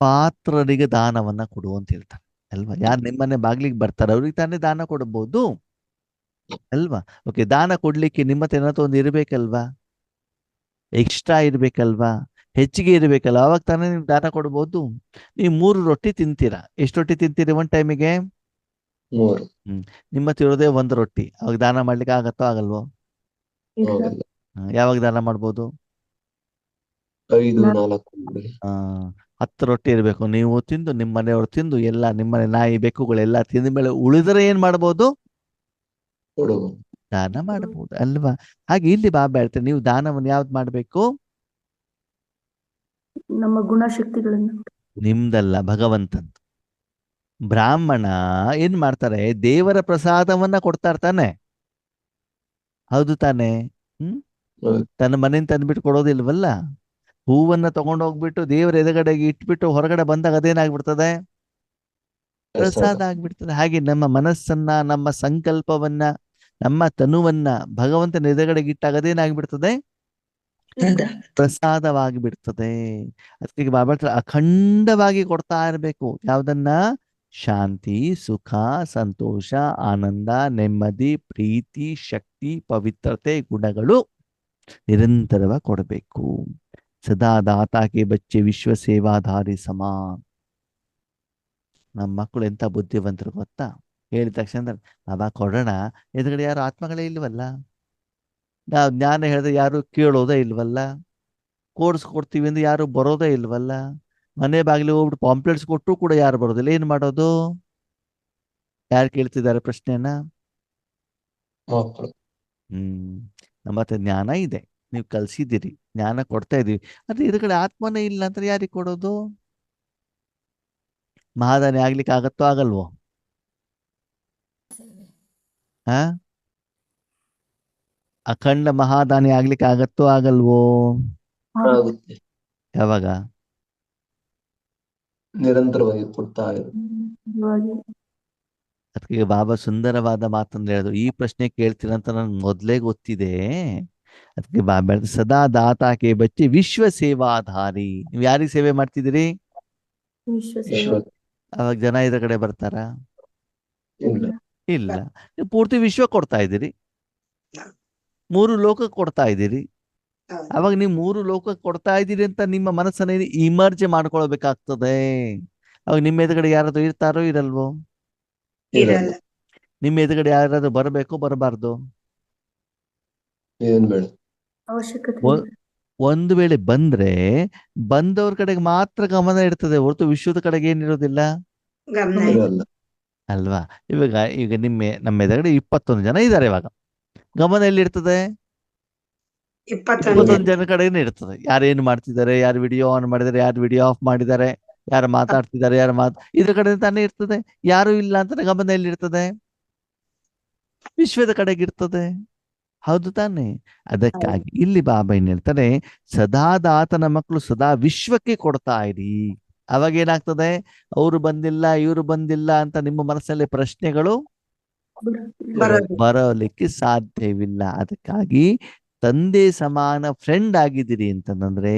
ಪಾತ್ರರಿಗೆ ದಾನವನ್ನ ಕೊಡು ಅಂತ ಹೇಳ್ತಾರೆ ಅಲ್ವಾ. ಯಾರು ನಿಮ್ಮನೆ ಬಾಗ್ಲಿಗೆ ಬರ್ತಾರೆ ಅವ್ರಿಗೆ ತಾನೇ ದಾನ ಕೊಡಬಹುದು ಅಲ್ವಾ. ಓಕೆ, ದಾನ ಕೊಡ್ಲಿಕ್ಕೆ ನಿಮ್ಮ ಹತ್ರ ಏನಾದ್ರು ಒಂದು ಇರ್ಬೇಕಲ್ವಾ, ಎಕ್ಸ್ಟ್ರಾ ಇರ್ಬೇಕಲ್ವಾ, ಹೆಚ್ಚಿಗೆ ಇರ್ಬೇಕಲ್ಲ, ಅವಾಗ ತಾನೇ ನೀವು ದಾನ ಕೊಡ್ಬೋದು. ನೀವು 3 ರೊಟ್ಟಿ ತಿಂತೀರಾ, ಎಷ್ಟು ರೊಟ್ಟಿ ತಿಂತೀರಿ ಒಂದ್ ಟೈಮಿಗೆ? 3. ನಿಮ್ಮ ಹತ್ರ ಇರೋದೇ 1 ರೊಟ್ಟಿ, ಅವಾಗ ದಾನ ಮಾಡ್ಲಿಕ್ಕೆ ಆಗತ್ತೋ ಆಗಲ್ವೋ? ಆಗಲ್ಲ. ಯಾವಾಗ ದಾನ ಮಾಡ್ಬೋದು? 5, 4 10 ರೊಟ್ಟಿ ಇರಬೇಕು. ನೀವು ತಿಂದು ನಿಮ್ಮ ಮನೆಯವರು ತಿಂದು ಎಲ್ಲ ನಿಮ್ಮನೆ ನಾಯಿ ಬೆಕ್ಕುಗಳೆಲ್ಲ ತಿಂದ ಮೇಲೆ ಉಳಿದರೆ ಏನ್ ಮಾಡ್ಬೋದು, ಕೊಡುವ. ದಾನ ಮಾಡಬಹುದು ಅಲ್ವಾ. ಹಾಗೆ ಇಲ್ಲಿ ಬಾಬಾ ಹೇಳ್ತಾರೆ, ನೀವು ದಾನವನ್ನು ಯಾವ್ದು ಮಾಡ್ಬೇಕು, ನಮ್ಮ ಗುಣಶಕ್ತಿಗಳನ್ನು. ನಿಮ್ದಲ್ಲ, ಭಗವಂತಂದು. ಬ್ರಾಹ್ಮಣ ಏನ್ ಮಾಡ್ತಾರೆ, ದೇವರ ಪ್ರಸಾದವನ್ನ ಕೊಡ್ತಾ ಇರ್ತಾನೆ. ಹೌದು ತಾನೆ? ಹೌದು. ತನ್ನ ಮನೆಯಿಂದ ತಂದ್ಬಿಟ್ಟು ಕೊಡೋದಿಲ್ವಲ್ಲ. ಹೂವನ್ನ ತಗೊಂಡೋಗ್ಬಿಟ್ಟು ದೇವರ ಎದುರುಗಡೆಗೆ ಇಟ್ಬಿಟ್ಟು ಹೊರಗಡೆ ಬಂದಾಗ ಅದೇನಾಗ್ಬಿಡ್ತದೆ, ಪ್ರಸಾದ ಆಗ್ಬಿಡ್ತದೆ. ಹಾಗೆ ನಮ್ಮ ಮನಸ್ಸನ್ನ, ನಮ್ಮ ಸಂಕಲ್ಪವನ್ನ, ನಮ್ಮ ತನುವನ್ನ ಭಗವಂತನ ಎದುರುಗಡೆಗೆ ಇಟ್ಟಾಗ ಅದೇನಾಗ್ಬಿಡ್ತದೆ, ಪ್ರಸಾದವಾಗಿ ಬಿಡ್ತದೆ. ಅದಕ್ಕೆ ಬಾಬಾ ಅಖಂಡವಾಗಿ ಕೊಡ್ತಾ ಇರ್ಬೇಕು. ಯಾವ್ದನ್ನ, ಶಾಂತಿ, ಸುಖ, ಸಂತೋಷ, ಆನಂದ, ನೆಮ್ಮದಿ, ಪ್ರೀತಿ, ಶಕ್ತಿ, ಪವಿತ್ರತೆ ಗುಣಗಳು ನಿರಂತರವಾಗಿ ಕೊಡಬೇಕು. ಸದಾ ದಾತಾಕೆ ಬಚ್ಚೆ ವಿಶ್ವ ಸೇವಾಧಾರಿ ಸಮಾನ್. ನಮ್ಮ ಮಕ್ಕಳು ಎಂತ ಬುದ್ಧಿವಂತರು ಗೊತ್ತಾ, ಹೇಳಿದ ತಕ್ಷಣ ಬಾಬಾ ಕೊಡೋಣ, ಎದುರುಗಡೆ ಯಾರು ಆತ್ಮಗಳೇ ಇಲ್ವಲ್ಲ, ನಾವು ಜ್ಞಾನ ಹೇಳಿದ್ರೆ ಯಾರು ಕೇಳೋದೇ ಇಲ್ವಲ್ಲ, ಕೊಡ್ತೀವಿ ಅಂದ್ರೆ ಯಾರು ಬರೋದೇ ಇಲ್ವಲ್ಲ, ಮನೆ ಬಾಗಿಲಿಗೆ ಹೋಗ್ಬಿಟ್ಟು ಪಾಂಪ್ಲೆಟ್ಸ್ ಕೊಟ್ಟರು ಕೂಡ ಯಾರು ಬರೋದಿಲ್ಲ, ಏನ್ ಮಾಡೋದು? ಯಾರು ಕೇಳ್ತಿದ್ದಾರೆ ಪ್ರಶ್ನೆನ? ಮಕ್ಕಳು. ನಮ್ಮ ಹತ್ರ ಜ್ಞಾನ ಇದೆ, ನೀವು ಕಲ್ಸಿದ್ದೀರಿ, ಜ್ಞಾನ ಕೊಡ್ತಾ ಇದೀವಿ, ಆದ್ರೆ ಎದುರುಗಡೆ ಆತ್ಮನೇ ಇಲ್ಲ ಅಂತ ಯಾರಿಗೆ ಕೊಡೋದು? ಮಹಾದಾನಿ ಆಗ್ಲಿಕ್ಕೆ ಆಗತ್ತೋ ಆಗಲ್ವೋ? ಅಖಂಡ ಮಹಾದಾನಿ ಆಗ್ಲಿಕ್ಕೆ ಆಗತ್ತೋ ಆಗಲ್ವೋ? ಆಗುತ್ತೆ. ಯಾವಾಗ? ನಿರಂತರವಾಗಿ ಕೊಡ್ತಾ ಇರು. ಅದಕ್ಕೆ ಬಾಬಾ ಸುಂದರವಾದ ಮಾತಂದ್ರೆ ಹೇಳಿದ್ರು. ಈ ಪ್ರಶ್ನೆ ಕೇಳ್ತೀರಂತ ನನ್ಗೆ ಮೊದಲೇ ಗೊತ್ತಿದೆ. ಅದಕ್ಕೆ ಬಾಬಾ ಹೇಳಿದ್ರು, ಸದಾ ದಾತಾಕೆ ಬಚ್ಚಿ ವಿಶ್ವ ಸೇವಾಧಾರಿ. ನೀವು ಯಾರಿಗೆ ಸೇವೆ ಮಾಡ್ತಿದ್ದೀರಿ? ವಿಶ್ವ. ಅವಾಗ ಜನ ಇದ್ರ ಕಡೆ ಬರ್ತಾರ? ಇಲ್ಲ. ಇಲ್ಲ. ನೀವು ಪೂರ್ತಿ ವಿಶ್ವ ಕೊಡ್ತಾ ಇದ್ದೀರಿ, 3 ಲೋಕಕ್ಕೆ ಕೊಡ್ತಾ ಇದ್ದೀರಿ. ಅವಾಗ ನೀವು 3 ಲೋಕಕ್ಕೆ ಕೊಡ್ತಾ ಇದ್ದೀರಿ ಅಂತ ನಿಮ್ಮ ಮನಸ್ಸನ್ನ ಇಮರ್ಜ್ ಮಾಡ್ಕೊಳ್ಬೇಕಾಗ್ತದೆ. ಅವಾಗ ನಿಮ್ಮ ಎದುರುಗಡೆ ಯಾರಾದ್ರೂ ಇರ್ತಾರೋ ಇರಲ್ವೋ? ಇರಲ್ಲ. ನಿಮ್ಮ ಎದುರುಗಡೆ ಯಾರಾದ್ರೂ ಬರಬೇಕು ಬರಬಾರ್ದು? ಏನ್ ಬೇಡ. ಅವಶ್ಯಕತೆ ಒಂದು ವೇಳೆ ಬಂದ್ರೆ ಬಂದವ್ರ ಕಡೆಗೆ ಮಾತ್ರ ಗಮನ ಇರ್ತದೆ, ಹೊರತು ವಿಶ್ವದ ಕಡೆಗೆ ಏನಿರೋದಿಲ್ಲ ಇರಲ್ಲ. ಅಲ್ವಾ. ಈಗ ನಮ್ಮ ಎದುರುಗಡೆ 21 ಜನ ಇದ್ದಾರೆ, ಇವಾಗ ಗಮನ ಎಲ್ಲಿರ್ತದೆ? 21 ಜನ ಕಡೆಗೆ ಇರ್ತದೆ. ಯಾರೇನು ಮಾಡ್ತಿದ್ದಾರೆ, ಯಾರು ವಿಡಿಯೋ ಆನ್ ಮಾಡಿದ್ದಾರೆ, ಯಾರು ವಿಡಿಯೋ ಆಫ್ ಮಾಡಿದ್ದಾರೆ, ಯಾರು ಮಾತಾಡ್ತಿದ್ದಾರೆ, ಇದ್ರ ಕಡೆ ತಾನೇ ಇರ್ತದೆ. ಯಾರು ಇಲ್ಲ ಅಂತ ಗಮನ ಎಲ್ಲಿರ್ತದೆ? ವಿಶ್ವದ ಕಡೆಗೆ ಇರ್ತದೆ. ಹೌದು ತಾನೆ? ಅದಕ್ಕಾಗಿ ಇಲ್ಲಿ ಬಾಬಾ ಏನ್ ಹೇಳ್ತಾರೆ, ಸದಾ ದಾತನ ಮಕ್ಕಳು ಸದಾ ವಿಶ್ವಕ್ಕೆ ಕೊಡ್ತಾ ಇರಿ. ಅವಾಗ ಏನಾಗ್ತದೆ, ಅವರು ಬಂದಿಲ್ಲ ಇವರು ಬಂದಿಲ್ಲ ಅಂತ ನಿಮ್ಮ ಮನಸ್ಸಲ್ಲಿ ಪ್ರಶ್ನೆಗಳು ಬರಲಿಕ್ಕೆ ಸಾಧ್ಯವಿಲ್ಲ. ಅದಕ್ಕಾಗಿ ತಂದೆ ಸಮಾನ ಫ್ರೆಂಡ್ ಆಗಿದ್ದೀರಿ ಅಂತಂದ್ರೆ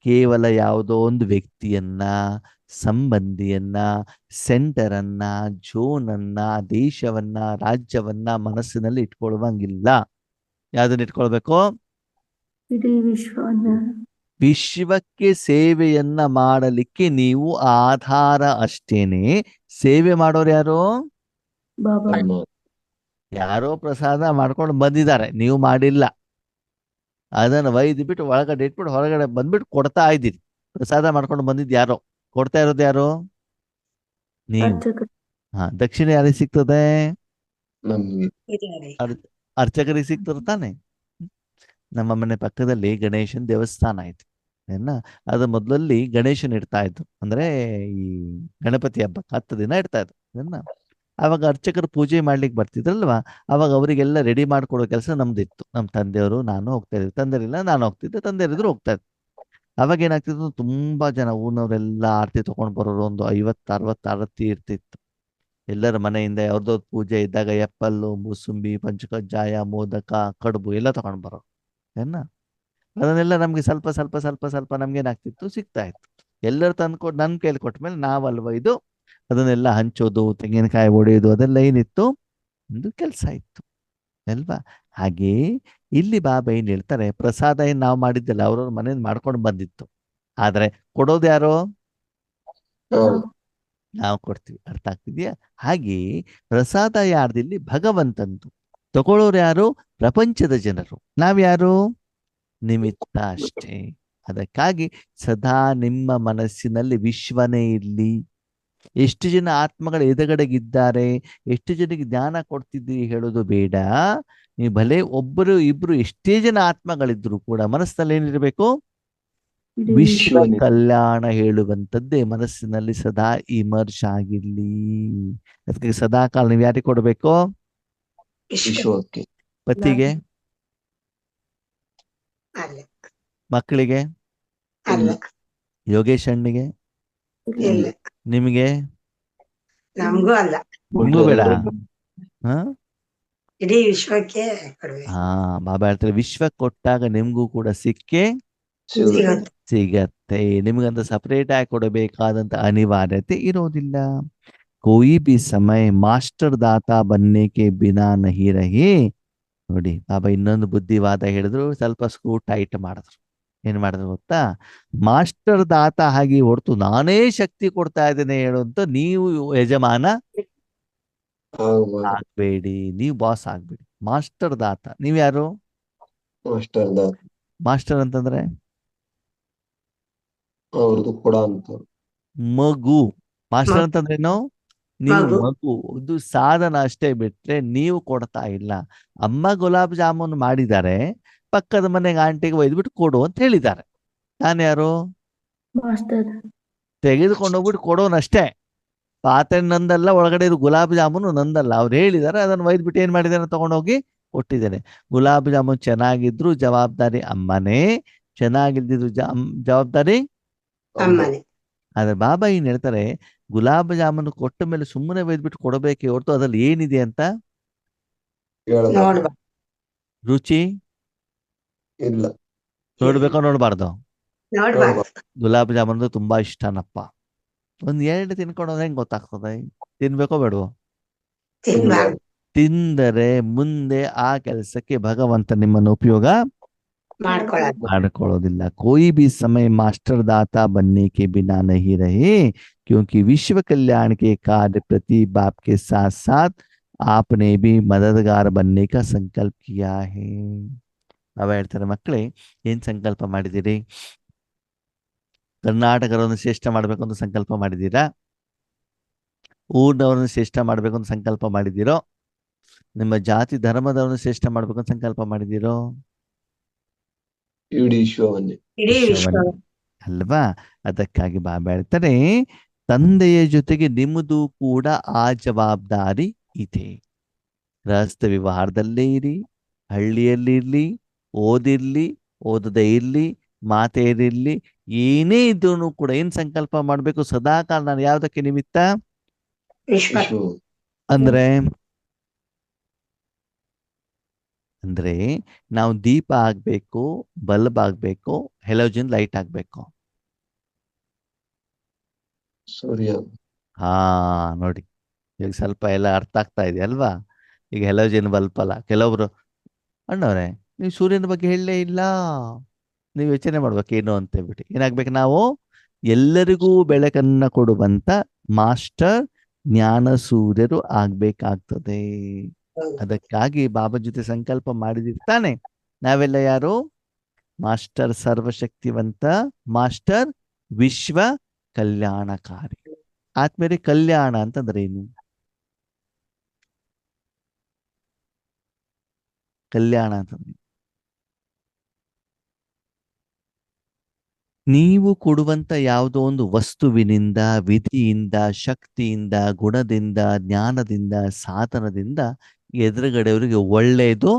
ಕೇವಲ ಯಾವುದೋ ಒಂದು ವ್ಯಕ್ತಿಯನ್ನ, ಸಂಬಂಧಿಯನ್ನ, ಸೆಂಟರ್ ಅನ್ನ, ಝೋನ್ ಅನ್ನ, ದೇಶವನ್ನ, ರಾಜ್ಯವನ್ನ ಮನಸ್ಸಿನಲ್ಲಿ ಇಟ್ಕೊಳ್ಳುವಂಗಿಲ್ಲ. ಯಾವ್ದನ್ನ ಇಟ್ಕೊಳ್ಬೇಕು? ಇಡೀ ವಿಶ್ವವನ್ನ. ವಿಶ್ವಕ್ಕೆ ಸೇವೆಯನ್ನ ಮಾಡಲಿಕ್ಕೆ ನೀವು ಆಧಾರ ಅಷ್ಟೇನೆ. ಸೇವೆ ಮಾಡೋರು ಯಾರು? ಬಾಬಾ. ಯಾರೋ ಪ್ರಸಾದ ಮಾಡ್ಕೊಂಡು ಬಂದಿದ್ದಾರೆ, ನೀವು ಮಾಡಿಲ್ಲ. ಅದನ್ನು ಒಯ್ದು ಬಿಟ್ಟು ಒಳಗಡೆ ಇಟ್ಬಿಟ್ಟು ಹೊರಗಡೆ ಬಂದ್ಬಿಟ್ಟು ಕೊಡ್ತಾ ಇದ್ದೀರಿ. ಪ್ರಸಾದ ಮಾಡ್ಕೊಂಡು ಬಂದಿದ್ದು ಯಾರೋ, ಕೊಡ್ತಾ ಇರೋದು ಯಾರು? ನೀವು. ಅರ್ಚಕರು. ದಕ್ಷಿಣ ಯಾರಿಗೆ ಸಿಗ್ತದೆ? ನಮ್ಗೆ ಹಿರಿಯರೇ. ಅರ್ಚಕರಿಗೆ ಸಿಗ್ತದೆ ತಾನೆ. ನಮ್ಮ ಮನೆ ಪಕ್ಕದಲ್ಲಿ ಗಣೇಶನ್ ದೇವಸ್ಥಾನ ಐತಿ ಏನ. ಅದು ಮೊದಲಲ್ಲಿ ಗಣೇಶನ್ ಇಡ್ತಾ ಇದ್ರು, ಅಂದ್ರೆ ಈ ಗಣಪತಿ ಹಬ್ಬ 10 ದಿನ ಇಡ್ತಾ ಇದ್ರು ಏನ. ಅವಾಗ ಅರ್ಚಕರು ಪೂಜೆ ಮಾಡ್ಲಿಕ್ಕೆ ಬರ್ತಿದ್ರಲ್ವಾ, ಅವಾಗ ಅವರಿಗೆಲ್ಲ ರೆಡಿ ಮಾಡ್ಕೊಡೋ ಕೆಲಸ ನಮ್ದಿತ್ತು. ನಮ್ಮ ತಂದೆಯವರು ನಾನು ಹೋಗ್ತಾ ಇದ್ವಿ, ತಂದೆಯರಿಲ್ಲ ನಾನು ಹೋಗ್ತಿದ್ದೆ, ತಂದೆಯರಿದ್ರು ಹೋಗ್ತಾ ಇದ್ರು. ಅವಾಗ ಏನಾಗ್ತಿತ್ತು, ತುಂಬಾ ಜನ ಊರಿನವರೆಲ್ಲ ಆರತಿ ತಗೊಂಡ್ ಬರೋರು, ಒಂದು 50-60 ಆರತಿ ಇರ್ತಿತ್ತು. ಎಲ್ಲರ ಮನೆಯಿಂದ ಯಾವ್ದೋ ಪೂಜೆ ಇದ್ದಾಗ ಎಪ್ಪಲ್ಲು, ಮೂಸುಂಬಿ, ಪಂಚಕಜ್ಜಾಯ, ಮೋದಕ, ಕಡುಬು ಎಲ್ಲ ತಗೊಂಡ್ ಬರೋರು ಏನ. ಅದನ್ನೆಲ್ಲ ನಮ್ಗೆ ಸ್ವಲ್ಪ ಸ್ವಲ್ಪ ಸ್ವಲ್ಪ ಸ್ವಲ್ಪ ನಮ್ಗೆ ಏನಾಗ್ತಿತ್ತು, ಸಿಗ್ತಾ ಇತ್ತು. ಎಲ್ಲರೂ ತಂದ್ಕೊಟ್ಟು ನನ್ನ ಕೈಲಿ ಕೊಟ್ಮೇಲೆ ನಾವಲ್ವ ಇದು ಅದನ್ನೆಲ್ಲ ಹಂಚೋದು, ತೆಂಗಿನಕಾಯಿ ಹೊಡೆಯೋದು, ಅದೆಲ್ಲ ಏನಿತ್ತು ಒಂದು ಕೆಲಸ ಇತ್ತು ಅಲ್ವಾ. ಹಾಗೆ ಇಲ್ಲಿ ಬಾಬಾ ಏನ್ ಹೇಳ್ತಾರೆ, ಪ್ರಸಾದ ಏನ್ ನಾವು ಮಾಡಿದ್ದಲ್ಲ, ಅವ್ರವ್ರ ಮನೇಲಿ ಮಾಡ್ಕೊಂಡು ಬಂದಿತ್ತು. ಆದ್ರೆ ಕೊಡೋದು ಯಾರು? ನಾವು ನಾವು ಕೊಡ್ತೀವಿ. ಅರ್ಥ ಆಗ್ತಿದ್ಯಾ? ಹಾಗೆ ಪ್ರಸಾದ ಯಾರ್ದಿಲ್ಲಿ? ಭಗವಂತಂದು. ತಗೊಳ್ಳೋರು ಯಾರು? ಪ್ರಪಂಚದ ಜನರು. ನಾವ್ಯಾರು? ನಿಮಿತ್ತ ಅಷ್ಟೇ. ಅದಕ್ಕಾಗಿ ಸದಾ ನಿಮ್ಮ ಮನಸ್ಸಿನಲ್ಲಿ ವಿಶ್ವನೇ ಇರ್ಲಿ. ಎಷ್ಟು ಜನ ಆತ್ಮಗಳ ಎದುರುಗಡೆಗಿದ್ದಾರೆ, ಎಷ್ಟು ಜನಕ್ಕೆ ಜ್ಞಾನ ಕೊಡ್ತಿದ್ದೀರಿ ಹೇಳೋದು ಬೇಡ. ನೀವು ಭಲೆ ಒಬ್ಬರು ಇಬ್ರು ಎಷ್ಟೇ ಜನ ಆತ್ಮಗಳಿದ್ರು ಕೂಡ ಮನಸ್ಸಿನಲ್ಲಿ ಏನಿರಬೇಕು? ಇಡೀ ವಿಶ್ವ ವಿಶ್ವನೇ. ಕಲ್ಯಾಣ ಹೇಳುವಂಥದ್ದೇ ಮನಸ್ಸಿನಲ್ಲಿ ಸದಾ ಇಮರ್ಶ್ ಆಗಿರ್ಲಿ. ಅದಕ್ಕೆ ಸದಾ ಕಾಲ ನೀವು ಯಾರಿಗೆ ಕೊಡಬೇಕು? ವಿಶ್ವಕ್ಕೆ. ಪತಿಗೆ, ಅಲ್ಲ ಮಕ್ಕಳಿಗೆ, ಅಲ್ಲ ಯೋಗೇಶ್ ಅಣ್ಣಿಗೆ, ಇಲ್ಲ ನಿಮಗೆ, ನಮಗೂ ಅಲ್ಲ, ನಿಮಗೂ ಬೇಡ. ಹಾ ಇಡೀ ವಿಶ್ವಕ್ಕೆ ಕೊಡ್ಬೇಕು. ಬಾಬಾ ಹೇಳ್ತಾರೆ, ವಿಶ್ವ ಕೊಟ್ಟಾಗ ನಿಮ್ಗೂ ಕೂಡ ಸಿಕ್ಕೇ ಸಿಗುತ್ತೆ. ಸಿಗತ್ತೆ. ನಿಮ್ಗಂತ ಸಪರೇಟ್ ಆಗಿ ಕೊಡಬೇಕಾದಂತ ಅನಿವಾರ್ಯತೆ ಇರೋದಿಲ್ಲ. ಕೋಯಿ ಬಿ ಸಮಯ ಮಾಸ್ಟರ್ ದಾತಾ ಬನ್ನೇಕೆ ಬಿನಾ ನಹಿ ರಹಿ. ನೋಡಿ ಬಾಬಾ ಇನ್ನೊಂದು ಬುದ್ಧಿವಾದ ಹೇಳಿದ್ರು, ಸ್ವಲ್ಪ ಸ್ಕ್ರೂ ಟೈಟ್ ಮಾಡಿದ್ರು. ಏನ್ ಮಾಡಿದ್ರು ಗೊತ್ತಾ? ಮಾಸ್ಟರ್ ದಾತ ಹಾಗೆ ಹೊರತು ನಾನೇ ಶಕ್ತಿ ಕೊಡ್ತಾ ಇದ್ದೇನೆ ಹೇಳುವಂತ ನೀವು ಯಜಮಾನ ಆಗ್ಬಾರ್ದು. ಆಗ್ಬೇಡಿ, ನೀವು ಬಾಸ್ ಆಗ್ಬೇಡಿ. ಮಾಸ್ಟರ್ ದಾತ. ನೀವ್ಯಾರು? ಮಾಸ್ಟರ್ ಮಾಸ್ಟರ್ ಅಂತಂದ್ರೆ ಅವ್ರದ್ದು ಕೊಡ ಅಂತ. ಮಗು. ಮಾಸ್ಟರ್ ಅಂತಂದ್ರೇನು? ನೀವು ಮಗು. ಮಗು. ಇದು ಸಾಧನ ಅಷ್ಟೇ ಬಿಟ್ರೆ ನೀವು ಕೊಡ್ತಾ ಇಲ್ಲ. ಅಮ್ಮ ಗುಲಾಬ್ ಜಾಮೂನ್ ಮಾಡಿದ್ದಾರೆ, ಪಕ್ಕದ ಮನೆಗೆ ಆಂಟಿಗೆ ಒಯ್ದ್ಬಿಟ್ಟು ಕೊಡು ಅಂತ ಹೇಳಿದ್ದಾರೆ. ನಾನು ಯಾರು? ಮಾಸ್ಟರ್. ತೆಗೆದುಕೊಂಡು ಹೋಗ್ಬಿಟ್ಟು ಕೊಡೋನಷ್ಟೇ. ಪಾತ್ರೆ ನಂದಲ್ಲ, ಒಳಗಡೆ ಇದು ಗುಲಾಬ್ ಜಾಮೂನು ನಂದಲ್ಲ. ಅವ್ರು ಹೇಳಿದ್ದಾರೆ, ಅದನ್ನು ಒಯ್ದ್ಬಿಟ್ಟು ಏನ್ ಮಾಡಿದ್ದಾರೆ, ತಗೊಂಡೋಗಿ ಕೊಟ್ಟಿದ್ದೇನೆ. ಗುಲಾಬ್ ಜಾಮೂನ್ ಚೆನ್ನಾಗಿದ್ರು ಜವಾಬ್ದಾರಿ ಅಮ್ಮನೇ, ಚೆನ್ನಾಗಿಲ್ದಿದ್ರು ಜವಾಬ್ದಾರಿ. ಅಮ್ಮನೆ. ಆದ್ರೆ ಬಾಬಾ ಏನ್ ಹೇಳ್ತಾರೆ, ಗುಲಾಬ್ ಜಾಮೂನು ಕೊಟ್ಟ ಮೇಲೆ ಸುಮ್ಮನೆ ಒಯ್ದ್ಬಿಟ್ಟು ಕೊಡಬೇಕೆ ಹೊರತು ಅದ್ರಲ್ಲಿ ಏನಿದೆ ಅಂತ ನೋಡ್ಬಾರ್ದು. ರುಚಿ ಇಲ್ಲ. ನೋಡ್ಬೇಕೋ ನೋಡ್ಬಾರ್ದು? ನೋಡ್ಬಾರ್ದು. ಗುಲಾಬ್ ಜಾಮೂನ್ ತುಂಬಾ ಇಷ್ಟನಪ್ಪ, ಒಂದ್ 2 ತಿನ್ಕೊಂಡು ಹೆಂಗ್ ಗೊತ್ತಾಗ್ತದೆ? ತಿನ್ಬೇಕೋ ಬೇಡವೋ? ತಿನ್ಬಾರ್ದು. ತಿಂದರೆ ಮುಂದೆ ಆ ಕೆಲಸಕ್ಕೆ ಭಗವಂತ ನಿಮ್ಮನ್ನು ಉಪಯೋಗ ಮಾಡ್ಕೊಳ್ಳೋದು. ಮಾಡ್ಕೊಳ್ಳೋದಿಲ್ಲ. कोई भी समय मास्टर दाता बनने के बिना नहीं रहे, क्योंकि विश्व कल्याण के कार्य प्रति बाप के साथ साथ आपने भी मददगार बनने का संकल्प किया है. ಬಾಬಾ ಹೇಳ್ತಾರೆ, ಮಕ್ಕಳೇ ಏನ್ ಸಂಕಲ್ಪ ಮಾಡಿದಿರಿ? ಕರ್ನಾಟಕರನ್ನು ಶ್ರೇಷ್ಠ ಮಾಡ್ಬೇಕು ಅಂತ ಸಂಕಲ್ಪ ಮಾಡಿದ್ದೀರಾ? ಊರಿನವರನ್ನು ಶ್ರೇಷ್ಠ ಮಾಡ್ಬೇಕು ಅಂತ ಸಂಕಲ್ಪ ಮಾಡಿದ್ದೀರೋ? ನಿಮ್ಮ ಜಾತಿ ಧರ್ಮದವರನ್ನು ಶ್ರೇಷ್ಠ ಮಾಡ್ಬೇಕು ಅಂತ ಸಂಕಲ್ಪ ಮಾಡಿದ್ದೀರೋ? ಇಡೀ ವಿಶ್ವವನ್ನೇ. ಇಡೀ ವಿಶ್ವ. ಅಲ್ವಾ? ಅದಕ್ಕಾಗಿ ಬಾಬಾ ಹೇಳ್ತಾರೆ, ತಂದೆಯ ಜೊತೆಗೆ ನಿಮ್ಮದು ಕೂಡ ಆ ಜವಾಬ್ದಾರಿ ಇದೆ. ಗೃಹಸ್ಥ ವ್ಯವಹಾರದಲ್ಲೇ ಇರಿ, ಹಳ್ಳಿಯಲ್ಲಿ ಇರ್ಲಿ, ಓದಿರ್ಲಿ, ಓದದೇ ಇರ್ಲಿ, ಮಾತೇರಿರ್ಲಿ, ಏನೇ ಇದ್ರೂ ಕೂಡ ಏನ್ ಸಂಕಲ್ಪ ಮಾಡ್ಬೇಕು? ಸದಾಕಾಲ ನಾನು ಯಾವ್ದಕ್ಕೆ ನಿಮಿತ್ತ? ವಿಶ್ವ. ವಿಶ್ವ. ಅಂದ್ರೆ ಅಂದ್ರೆ ನಾವು ದೀಪ ಆಗ್ಬೇಕು, ಬಲ್ಬ್ ಆಗ್ಬೇಕು, ಹೆಲೋಜನ್ ಲೈಟ್ ಆಗ್ಬೇಕು. ಸೂರ್ಯ. ನೋಡಿ ಈಗ ಸ್ವಲ್ಪ ಎಲ್ಲ ಅರ್ಥ ಆಗ್ತಾ ಇದೆ ಅಲ್ವಾ? ಈಗ ಹೆಲೋಜನ್ ಬಲ್ಬ್ ಅಲ್ಲ. ಕೆಲವೊಬ್ರು ಅಣ್ಣವ್ರೆ ನೀವು ಸೂರ್ಯನ ಬಗ್ಗೆ ಹೇಳಲೇ ಇಲ್ಲ, ನೀವು ಯೋಚನೆ ಮಾಡ್ಬೇಕು ಏನು ಅಂತ ಹೇಳ್ಬಿಟ್ಟು. ಏನಾಗ್ಬೇಕು ನಾವು? ಎಲ್ಲರಿಗೂ ಬೆಳಕನ್ನ ಕೊಡುವಂತ ಮಾಸ್ಟರ್ ಜ್ಞಾನ ಸೂರ್ಯರು ಆಗ್ಬೇಕಾಗ್ತದೆ. ಅದಕ್ಕಾಗಿ ಬಾಬಾ ಜೊತೆ ಸಂಕಲ್ಪ ಮಾಡಿದಿರ್ತಾನೆ. ನಾವೆಲ್ಲ ಯಾರು? ಮಾಸ್ಟರ್ ಸರ್ವಶಕ್ತಿವಂತ, ಮಾಸ್ಟರ್ ವಿಶ್ವ ಕಲ್ಯಾಣಕಾರಿ. ಆದ್ಮೇಲೆ ಕಲ್ಯಾಣ ಅಂತಂದ್ರೆ ಏನು? ಕಲ್ಯಾಣ ಅಂತಂದ್ರೆ ನೀವು ಕೊಡುವಂತ ಯಾವುದೋ ಒಂದು ವಸ್ತುವಿನಿಂದ, ವಿಧಿಯಿಂದ, ಶಕ್ತಿಯಿಂದ, ಗುಣದಿಂದ, ಜ್ಞಾನದಿಂದ, ಸಾಧನದಿಂದ ಎದುರುಗಡೆಯವರಿಗೆ ಒಳ್ಳೆಯದು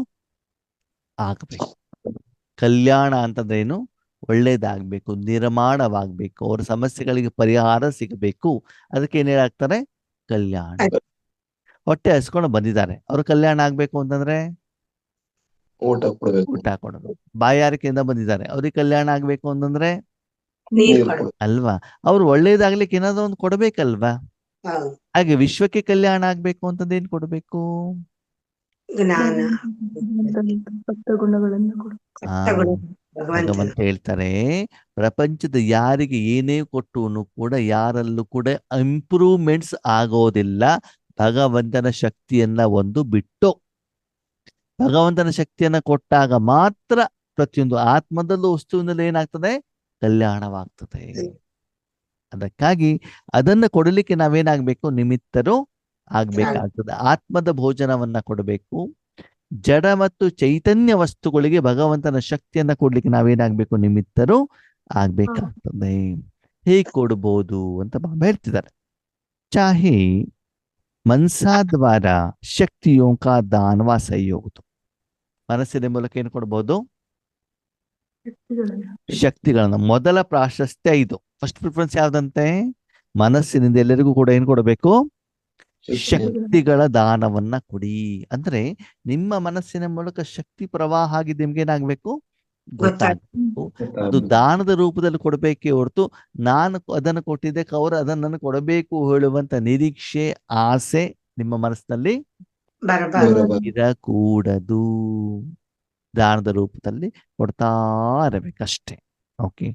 ಆಗ್ಬೇಕು. ಕಲ್ಯಾಣ ಅಂತಂದ್ರೆ ಏನು? ಒಳ್ಳೇದಾಗ್ಬೇಕು, ನಿರ್ಮಾಣವಾಗ್ಬೇಕು, ಅವ್ರ ಸಮಸ್ಯೆಗಳಿಗೆ ಪರಿಹಾರ ಸಿಗಬೇಕು. ಅದಕ್ಕೆ ಏನ್ ಹೇಳಾಗ್ತಾರೆ? ಕಲ್ಯಾಣ. ಹೊಟ್ಟೆ ಹಸ್ಕೊಂಡು ಬಂದಿದ್ದಾರೆ, ಅವ್ರ ಕಲ್ಯಾಣ ಆಗ್ಬೇಕು ಅಂತಂದ್ರೆ ಊಟ ಕೊಡ್ಬೇಕು, ಊಟ ಕೊಡೋದು. ಬಾಯಾರಿಕೆಯಿಂದ ಬಂದಿದ್ದಾರೆ, ಅವ್ರಿಗೆ ಕಲ್ಯಾಣ ಆಗ್ಬೇಕು ಅಂತಂದ್ರೆ ನೀರ್ ನೀರು ಕೊಡು. ಕೊಡು, ಅಲ್ವಾ? ಅವ್ರು ಒಳ್ಳೇದಾಗ್ಲಿಕ್ಕೆ ಏನಾದ್ರು ಒಂದು ಕೊಡ್ಬೇಕಲ್ವಾ? ಹೌದು. ಹಾಗೆ ವಿಶ್ವಕ್ಕೆ ಕಲ್ಯಾಣ ಆಗ್ಬೇಕು ಅಂತಂದ್ರೆ ಏನ್ ಕೊಡ್ಬೇಕು? ಜ್ಞಾನ, ಸಪ್ತ ಗುಣಗಳನ್ನು ಕೊಡು. ಆ ಸಪ್ತಗುಣ ಭಗವಂತನ. ಭಗವಂತ ಹೇಳ್ತಾರೆ, ಪ್ರಪಂಚದ ಯಾರಿಗೆ ಏನೇ ಕೊಟ್ಟೂನು ಕೂಡ ಯಾರಲ್ಲೂ ಕೂಡ ಇಂಪ್ರೂವ್ಮೆಂಟ್ಸ್ ಆಗೋದಿಲ್ಲ ಭಗವಂತನ ಶಕ್ತಿಯನ್ನ ಒಂದು ಬಿಟ್ಟು. ಭಗವಂತನ ಶಕ್ತಿಯನ್ನ ಕೊಟ್ಟಾಗ ಮಾತ್ರ ಪ್ರತಿಯೊಂದು ಆತ್ಮದಲ್ಲೂ ವಸ್ತುವಿನಲ್ಲಿ ಏನಾಗ್ತದೆ? ಕಲ್ಯಾಣವಾಗ್ತದೆ. ಅದಕ್ಕಾಗಿ ಅದನ್ನ ಕೊಡಲಿಕ್ಕೆ ನಾವೇನಾಗ್ಬೇಕು? ನಿಮಿತ್ತರು ಆಗ್ಬೇಕಾಗ್ತದೆ. ಆತ್ಮದ ಭೋಜನವನ್ನ ಕೊಡಬೇಕು. ಜಡ ಮತ್ತು ಚೈತನ್ಯ ವಸ್ತುಗಳಿಗೆ ಭಗವಂತನ ಶಕ್ತಿಯನ್ನ ಕೊಡ್ಲಿಕ್ಕೆ ನಾವೇನಾಗ್ಬೇಕು? ನಿಮಿತ್ತರು ಆಗ್ಬೇಕಾಗ್ತದೆ. ಹೇಗೆ ಕೊಡ್ಬೋದು ಅಂತ ಬಾಬಾ ಹೇಳ್ತಿದ್ದಾರೆ. ಚಾಹೆ ಮನ್ಸಾ ದ್ವಾರ ಶಕ್ತಿಯೋ ಕಾ ದಾನವಾ ಸಹಯೋಗ. ಮನಸ್ಸಿನ ಮೂಲಕ ಏನು ಕೊಡ್ಬೋದು? ಶಕ್ತಿಗಳನ್ನು. ಶಕ್ತಿಗಳನ್ನ. ಮೊದಲ ಪ್ರಾಶಸ್ತ್ಯ ಇದು. ಫಸ್ಟ್ ಪ್ರಿಫರೆನ್ಸ್ ಯಾವ್ದಂತೆ? ಮನಸ್ಸಿನಿಂದ ಎಲ್ಲರಿಗೂ ಕೂಡ ಏನ್ ಕೊಡಬೇಕು? ಶಕ್ತಿಗಳ ದಾನವನ್ನ ಕೊಡಿ. ಅಂದ್ರೆ ನಿಮ್ಮ ಮನಸ್ಸಿನ ಮೂಲಕ ಶಕ್ತಿ ಪ್ರವಾಹ ಆಗಿ ನಿಮ್ಗೆ ಏನಾಗ್ಬೇಕು? ಗೊತ್ತಾಗ್ಬೇಕು. ಅದು ದಾನದ ರೂಪದಲ್ಲಿ ಕೊಡಬೇಕೇ ಹೊರತು ನಾನು ಅದನ್ನು ಕೊಟ್ಟಿದ್ದಕ್ಕೆ ಅವರು ಅದನ್ನು ನನಗೆ ಕೊಡಬೇಕು ಹೇಳುವಂತ ನಿರೀಕ್ಷೆ, ಆಸೆ ನಿಮ್ಮ ಮನಸ್ಸಿನಲ್ಲಿ ಬರಬಾರ್ದು. ಇರಕೂಡದು. ದಾನದ ರೂಪದಲ್ಲಿ ಕೊಡ್ತಾ ಇರಬೇಕಷ್ಟೇ. ಓಕೆ.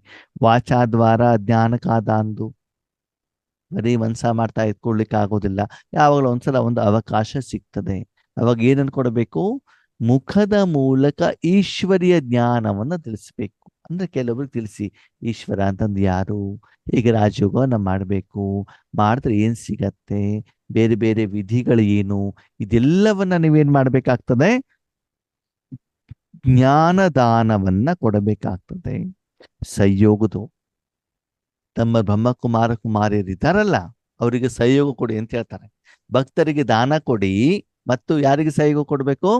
ವಾಚಾದ್ವಾರ ಜ್ಞಾನಕಾದಂದು. ಬರೀ ಮನ್ಸ ಮಾಡ್ತಾ ಇಟ್ಕೊಳ್ಲಿಕ್ಕೆ ಆಗೋದಿಲ್ಲ. ಯಾವಾಗಲೂ ಒಂದ್ಸಲ ಒಂದು ಅವಕಾಶ ಸಿಗ್ತದೆ, ಅವಾಗ ಏನನ್ನು ಕೊಡಬೇಕು? ಮುಖದ ಮೂಲಕ ಈಶ್ವರಿಯ ಜ್ಞಾನವನ್ನ ತಿಳಿಸ್ಬೇಕು. ಅಂದ್ರೆ ಕೆಲವೊಬ್ರಿಗೆ ತಿಳಿಸಿ, ಈಶ್ವರ ಅಂತಂದು ಯಾರು, ಹೀಗೆ ರಾಜಯೋಗವನ್ನ ಮಾಡಬೇಕು, ಮಾಡಿದ್ರೆ ಏನ್ ಸಿಗತ್ತೆ, ಬೇರೆ ಬೇರೆ ವಿಧಿಗಳು ಏನು, ಇದೆಲ್ಲವನ್ನ ನೀವೇನ್ ಮಾಡ್ಬೇಕಾಗ್ತದೆ? ಜ್ಞಾನದಾನವನ್ನ ಕೊಡಬೇಕಾಗ್ತದೆ. ಸಹಯೋಗದು ತಮ್ಮ ಬ್ರಹ್ಮಕುಮಾರ ಕುಮಾರಿಯರಿದ್ದಾರಲ್ಲ, ಅವರಿಗೆ ಸಹಯೋಗ ಕೊಡಿ ಅಂತ ಹೇಳ್ತಾರೆ. ಭಕ್ತರಿಗೆ ದಾನ ಕೊಡಿ, ಮತ್ತು ಯಾರಿಗೆ ಸಹಯೋಗ ಕೊಡ್ಬೇಕು?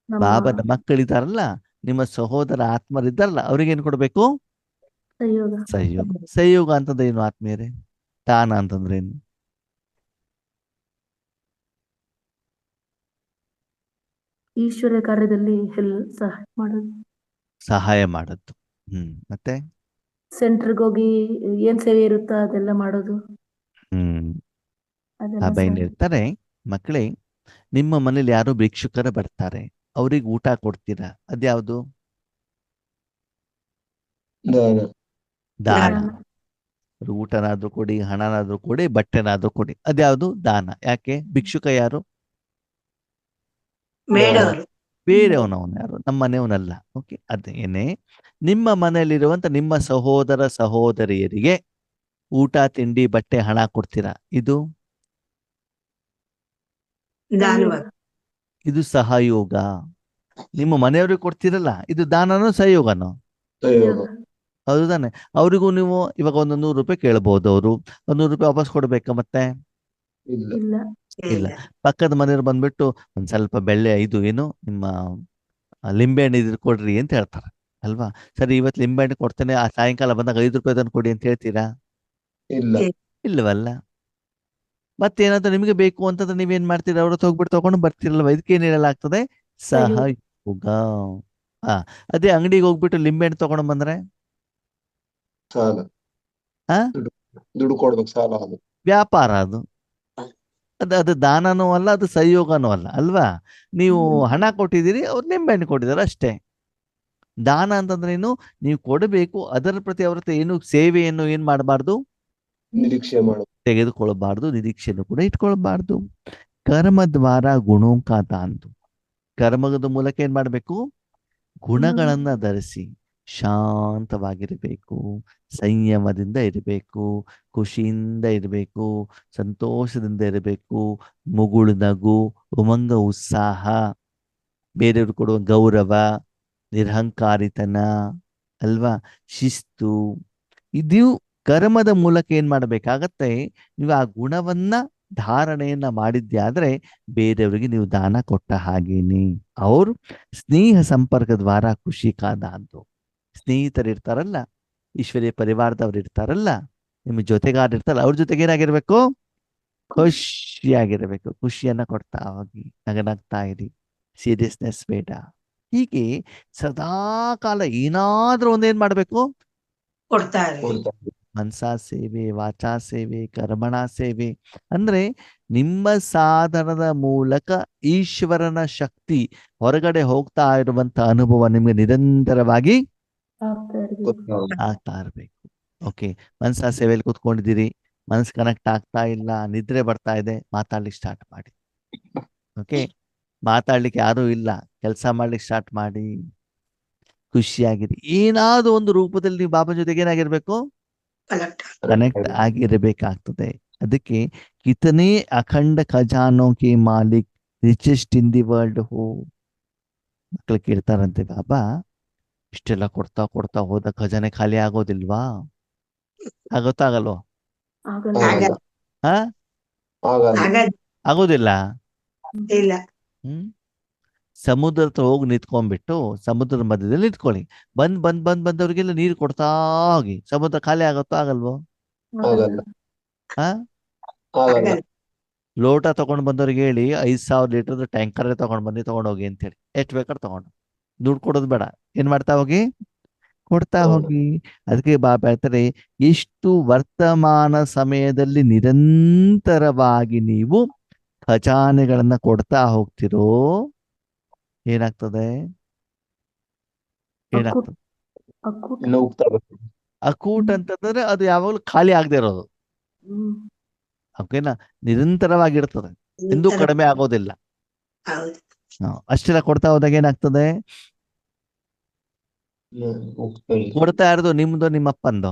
ಬಾಬನ ಮಕ್ಕಳಿದ್ದಾರಲ್ಲ, ನಿಮ್ಮ ಸಹೋದರ ಆತ್ಮರಿದ್ದಾರಲ್ಲ, ಅವ್ರಿಗೆ ಏನ್ ಕೊಡ್ಬೇಕು? ಸಹಯೋಗ. ಸಹಯೋಗ. ಸಹಯೋಗ ಅಂತಂದ್ರೆ ಏನು ಆತ್ಮೀಯರೇ? ದಾನ ಅಂತಂದ್ರೆ ಏನು? ಈಶ್ವರ ಕಾರ್ಯದಲ್ಲಿ ಸಹಾಯ ಮಾಡೋದು. ಸಹಾಯ ಮಾಡೋದು. ಮತ್ತೆ ಸೆಂಟರ್ಗೆ ಹೋಗಿ ಏನ್ ಸೇವೆ ಇರುತ್ತೋ ಅದೆಲ್ಲ ಮಾಡೋದು. ಅದೆಲ್ಲ ಬಾಬಾ ಏನ್ ಹೇಳ್ತಾರೆ, ಮಕ್ಕಳೇ, ನಿಮ್ಮ ಮನೇಲಿ ಯಾರೋ ಭಿಕ್ಷುಕರ ಬರ್ತಾರೆ, ಅವ್ರಿಗೆ ಊಟ ಕೊಡ್ತೀರಾ, ಅದ್ಯಾವುದು? ದಾನ. ದಾನ. ಅವ್ರಿಗೆ ಊಟನಾದ್ರೂ ಕೊಡಿ, ಹಣನಾದ್ರೂ ಕೊಡಿ, ಬಟ್ಟೆನಾದ್ರೂ ಕೊಡಿ, ಅದ್ಯಾವುದು? ದಾನ. ಯಾಕೆ? ಭಿಕ್ಷುಕ ಯಾರು? ಮೇಡವರು. ಬೇರೆಯವನವನು, ಯಾರು? ನಮ್ಮ ಮನೆಯವನಲ್ಲ. ಓಕೆ. ಅದೇನೆ ನಿಮ್ಮ ಮನೆಯಲ್ಲಿರುವಂತ ನಿಮ್ಮ ಸಹೋದರ ಸಹೋದರಿಯರಿಗೆ ಊಟ, ತಿಂಡಿ, ಬಟ್ಟೆ, ಹಣ ಕೊಡ್ತೀರಾ, ಇದು ದಾನವ. ಇದು ಸಹಯೋಗ. ನಿಮ್ಮ ಮನೆಯವ್ರಿಗೆ ಕೊಡ್ತೀರಲ್ಲ, ಇದು ದಾನನೋ ಸಹಯೋಗನೋ? ಸಹಯೋಗ. ಹೌದು ತಾನೆ? ಅವರಿಗೂ ನೀವು ಇವಾಗ ಒಂದು 100 ರೂಪಾಯಿ ಕೇಳ್ಬೋದು, ಅವರು 100 ರೂಪಾಯಿ ವಾಪಸ್ ಕೊಡ್ಬೇಕಾ? ಮತ್ತೆ ಇಲ್ಲ. ಇಲ್ಲ. ಇಲ್ಲ. ಪಕ್ಕದ ಮನೆಯವ್ರು ಬಂದ್ಬಿಟ್ಟು ಒಂದ್ ಸ್ವಲ್ಪ ಬೆಳ್ಳೆ, ಇದು ಏನು ನಿಮ್ಮ ಲಿಂಬೆಹಣ್ಣು ಇದ್ರೆ ಕೊಡ್ರಿ ಅಂತ ಹೇಳ್ತಾರೆ ಅಲ್ವಾ? ಸರಿ, ಇವತ್ತು ಲಿಂಬೆಹಣ್ಣು ಕೊಡ್ತೇನೆ, ಆ ಸಾಯಂಕಾಲ ಬಂದಾಗ 5 ರೂಪಾಯಿ ಅದನ್ನು ಕೊಡಿ ಅಂತ ಹೇಳ್ತೀರಾ? ಇಲ್ಲ. ಇಲ್ಲವಲ್ಲ. ಮತ್ತೇನಾದ್ರೂ ನಿಮಗೆ ಬೇಕು ಅಂತಂದ್ರೆ ನೀವೇನ್ ಮಾಡ್ತೀರಾ? ಅವ್ರ ಹೋಗ್ಬಿಟ್ಟು ತಗೊಂಡು ಬರ್ತೀರಲ್ವ? ಇದಕ್ಕೇನ್ ಹೇಳಲಾಗ್ತದೆ? ಸಹಯೋಗ. ಅದೇ ಅಂಗಡಿಗೆ ಹೋಗ್ಬಿಟ್ಟು ಲಿಂಬೆಹಣ್ಣು ತಗೊಂಡು ಬಂದ್ರೆ ಸಾಲ. ಆ ದುಡ್ಡು ಕೊಡ್ಬೇಕು, ಸಾಲ. ಅದು ವ್ಯಾಪಾರ. ಅದು ದಾನನೂ ಅಲ್ಲ, ಅದು ಸಹಯೋಗನೂ ಅಲ್ಲ ಅಲ್ವಾ? ನೀವು ಹಣ ಕೊಟ್ಟಿದ್ದೀರಿ, ಅವ್ರು ನಿಂಬೆಹಣ್ಣು ಕೊಟ್ಟಿದ್ದಾರೆ ಅಷ್ಟೇ. ದಾನ ಅಂತಂದ್ರೇನು? ನೀವು ಕೊಡಬೇಕು, ಅದರ ಪ್ರತಿ ಅವ್ರ ಹತ್ರ ಏನು ಸೇವೆಯನ್ನು ಏನ್ ಮಾಡಬಾರ್ದು? ನಿರೀಕ್ಷೆ ಮಾಡು. ತೆಗೆದುಕೊಳ್ಳಬಾರ್ದು, ನಿರೀಕ್ಷೆಯನ್ನು ಕೂಡ ಇಟ್ಕೊಳ್ಬಾರ್ದು. ಕರ್ಮದ್ವಾರ ಗುಣೋಂಕಾತ ಅಂತು. ಕರ್ಮದ ಮೂಲಕ ಏನ್ ಮಾಡ್ಬೇಕು? ಗುಣಗಳನ್ನ ಧರಿಸಿ ಶಾಂತವಾಗಿರಬೇಕು, ಸಂಯಮದಿಂದ ಇರಬೇಕು, ಖುಷಿಯಿಂದ ಇರಬೇಕು, ಸಂತೋಷದಿಂದ ಇರಬೇಕು, ಮುಗುಳು ನಗು, ಉಮಂಗ ಉತ್ಸಾಹ, ಬೇರೆಯವ್ರು ಕೊಡುವ ಗೌರವ, ನಿರಹಂಕಾರಿತನ ಅಲ್ವಾ, ಶಿಸ್ತು, ಇದು ಕರ್ಮದ ಮೂಲಕ ಏನ್ ಮಾಡಬೇಕಾಗತ್ತೆ, ನೀವು ಆ ಗುಣವನ್ನ ಧಾರಣೆಯನ್ನ ಮಾಡಿದ್ದೆ ಆದ್ರೆ ಬೇರೆಯವರಿಗೆ ನೀವು ದಾನ ಕೊಟ್ಟ ಹಾಗೇನೆ. ಅವರು ಸ್ನೇಹ ಸಂಪರ್ಕ ದ್ವಾರ ಖುಷಿ ಕಾದಂತು. ಸ್ನೇಹಿತರು ಇರ್ತಾರಲ್ಲ, ಈಶ್ವರೀಯ ಪರಿವಾರದವ್ರು ಇರ್ತಾರಲ್ಲ, ನಿಮ್ಮ ಜೊತೆಗಾರ ಇರ್ತಾರಲ್ಲ, ಅವ್ರ ಜೊತೆಗೆ ಏನಾಗಿರ್ಬೇಕು, ಖುಷಿಯಾಗಿರ್ಬೇಕು. ಖುಷಿಯನ್ನ ಕೊಡ್ತಾ ಹೋಗಿ, ನಗನಗ್ತಾ ಇರಿ, ಸೀರಿಯಸ್ನೆಸ್ ಬೇಡ. ಹೀಗೆ ಸದಾ ಕಾಲ ಏನಾದ್ರೂ ಒಂದೇನ್ ಮಾಡ್ಬೇಕು, ಕೊಡ್ತಾ ಇರ್ಬೇಕು. ಕೊಡ್ತಾರೆ. ಮನಸಾ ಸೇವೆ, ವಾಚಾ ಸೇವೆ, ಕರ್ಮಣ ಸೇವೆ. ಅಂದ್ರೆ ನಿಮ್ಮ ಸಾಧನದ ಮೂಲಕ ಈಶ್ವರನ ಶಕ್ತಿ ಹೊರಗಡೆ ಹೋಗ್ತಾ ಇರುವಂತ ಅನುಭವ ನಿಮ್ಗೆ ನಿರಂತರವಾಗಿ ಆಗ್ತಾ ಇರ್ಬೇಕು. ಗೊತ್ತಾಗುತ್ತೆ. ಆಗ್ತಾ ಇರ್ಬೇಕು. ಓಕೆ, ಮನಸಾ ಸೇವೆಯಲ್ಲಿ ಕೂತ್ಕೊಂಡಿದ್ದೀರಿ, ಮನಸ್ಸು ಕನೆಕ್ಟ್ ಆಗ್ತಾ ಇಲ್ಲ, ನಿದ್ರೆ ಬರ್ತಾ ಇದೆ, ಮಾತಾಡ್ಲಿಕ್ಕೆ ಸ್ಟಾರ್ಟ್ ಮಾಡಿ. ಓಕೆ, ಮಾತಾಡ್ಲಿಕ್ಕೆ ಯಾರೂ ಇಲ್ಲ, ಕೆಲಸ ಮಾಡ್ಲಿಕ್ಕೆ ಸ್ಟಾರ್ಟ್ ಮಾಡಿ, ಖುಷಿಯಾಗಿರಿ. ಏನಾದ್ರು ಒಂದು ರೂಪದಲ್ಲಿ ನೀವು ಬಾಬಾ ಜೊತೆಗೆ ಏನಾಗಿರ್ಬೇಕು, ಕನೆಕ್ಟ್ ಆಗಿರಬೇಕಾಗ್ತದೆ. ಅದಕ್ಕೆ ಕಿತನೆ ಅಖಂಡ ಖಜಾನೋ ಕೆ ಮಾಲಿಕ್ ರಿಚೆಸ್ಟ್ ಇನ್ ದಿ ವರ್ಲ್ಡ್ ಹೋ. ಮಕ್ಕಳು ಕೇಳ್ತಾರಂತೆ, ಬಾಬಾ ಇಷ್ಟೆಲ್ಲ ಕೊಡ್ತಾ ಕೊಡ್ತಾ ಹೋದ ಖಜಾನೆ ಖಾಲಿ ಆಗೋದಿಲ್ವಾ? ಆಗೋತ್ತಾಗಲ್ವೋ? ಆಗಲ್ಲ. ಆಗಲ್ಲ. ಹಾ, ಆಗಲ್ಲ. ಆಗೋದಿಲ್ಲ. ಇಲ್ಲ. ಸಮುದ್ರ ಹತ್ರ ಹೋಗಿ ನಿಂತ್ಕೊಂಡ್ಬಿಟ್ಟು ಸಮುದ್ರದ ಮಧ್ಯದಲ್ಲಿ ನಿಂತ್ಕೊಳ್ಳಿ, ಬಂದವ್ರಿಗೆಲ್ಲ ನೀರು ಕೊಡ್ತಾ ಹೋಗಿ, ಸಮುದ್ರ ಖಾಲಿ ಆಗುತ್ತೋ ಆಗಲ್ವೋ? ಆಗಲ್ಲ. ಹಾ, ಆಗಲ್ಲ. ಲೋಟ ತಗೊಂಡ್ ಬಂದವ್ರಿಗೆ ಹೇಳಿ 5,000 ಲೀಟರ್ ಟ್ಯಾಂಕರ್ ತಗೊಂಡೋಗಿ ಅಂತ ಹೇಳಿ, ಎಷ್ಟು ಬೇಕಾದ್ರೆ ತಗೊಂಡು, ದುಡ್ಡು ಕೊಡೋದು ಬೇಡ, ಏನ್ ಮಾಡ್ತಾ ಹೋಗಿ, ಕೊಡ್ತಾ ಹೋಗಿ. ಅದಕ್ಕೆ ಬಾಬಾ ಹೇಳ್ತಾರೆ, ಎಷ್ಟು ವರ್ತಮಾನ ಸಮಯದಲ್ಲಿ ನಿರಂತರವಾಗಿ ನೀವು ಖಜಾನೆಗಳನ್ನ ಕೊಡ್ತಾ ಹೋಗ್ತಿರೋ ಏನಾಗ್ತದೆ, ಏನಾಗ್ತದೆ, ಅಕ್ಕೂಟ. ಇನ್ನು ಹೋಗ್ತಾ ಬರ್ತದೆ. ಅಕೂಟ್ ಅಂತಂದ್ರೆ ಅದು ಯಾವಾಗಲೂ ಖಾಲಿ ಆಗದೆ ಇರೋದು. ಹ್ಮ್. ಓಕೆನಾ, ನಿರಂತರವಾಗಿರ್ತದೆ, ಎಂದೂ ಕಡಿಮೆ ಆಗೋದಿಲ್ಲ. ಹೌದು. ಅಷ್ಟೆಲ್ಲ ಕೊಡ್ತಾ ಹೋದಾಗ ಏನಾಗ್ತದೆ, ಹೋಗ್ತಾ ಇಲ್ಲ. ಕೊಡ್ತಾ ಇರೋದು ನಿಮ್ದು, ನಿಮ್ಮಪ್ಪಂದು,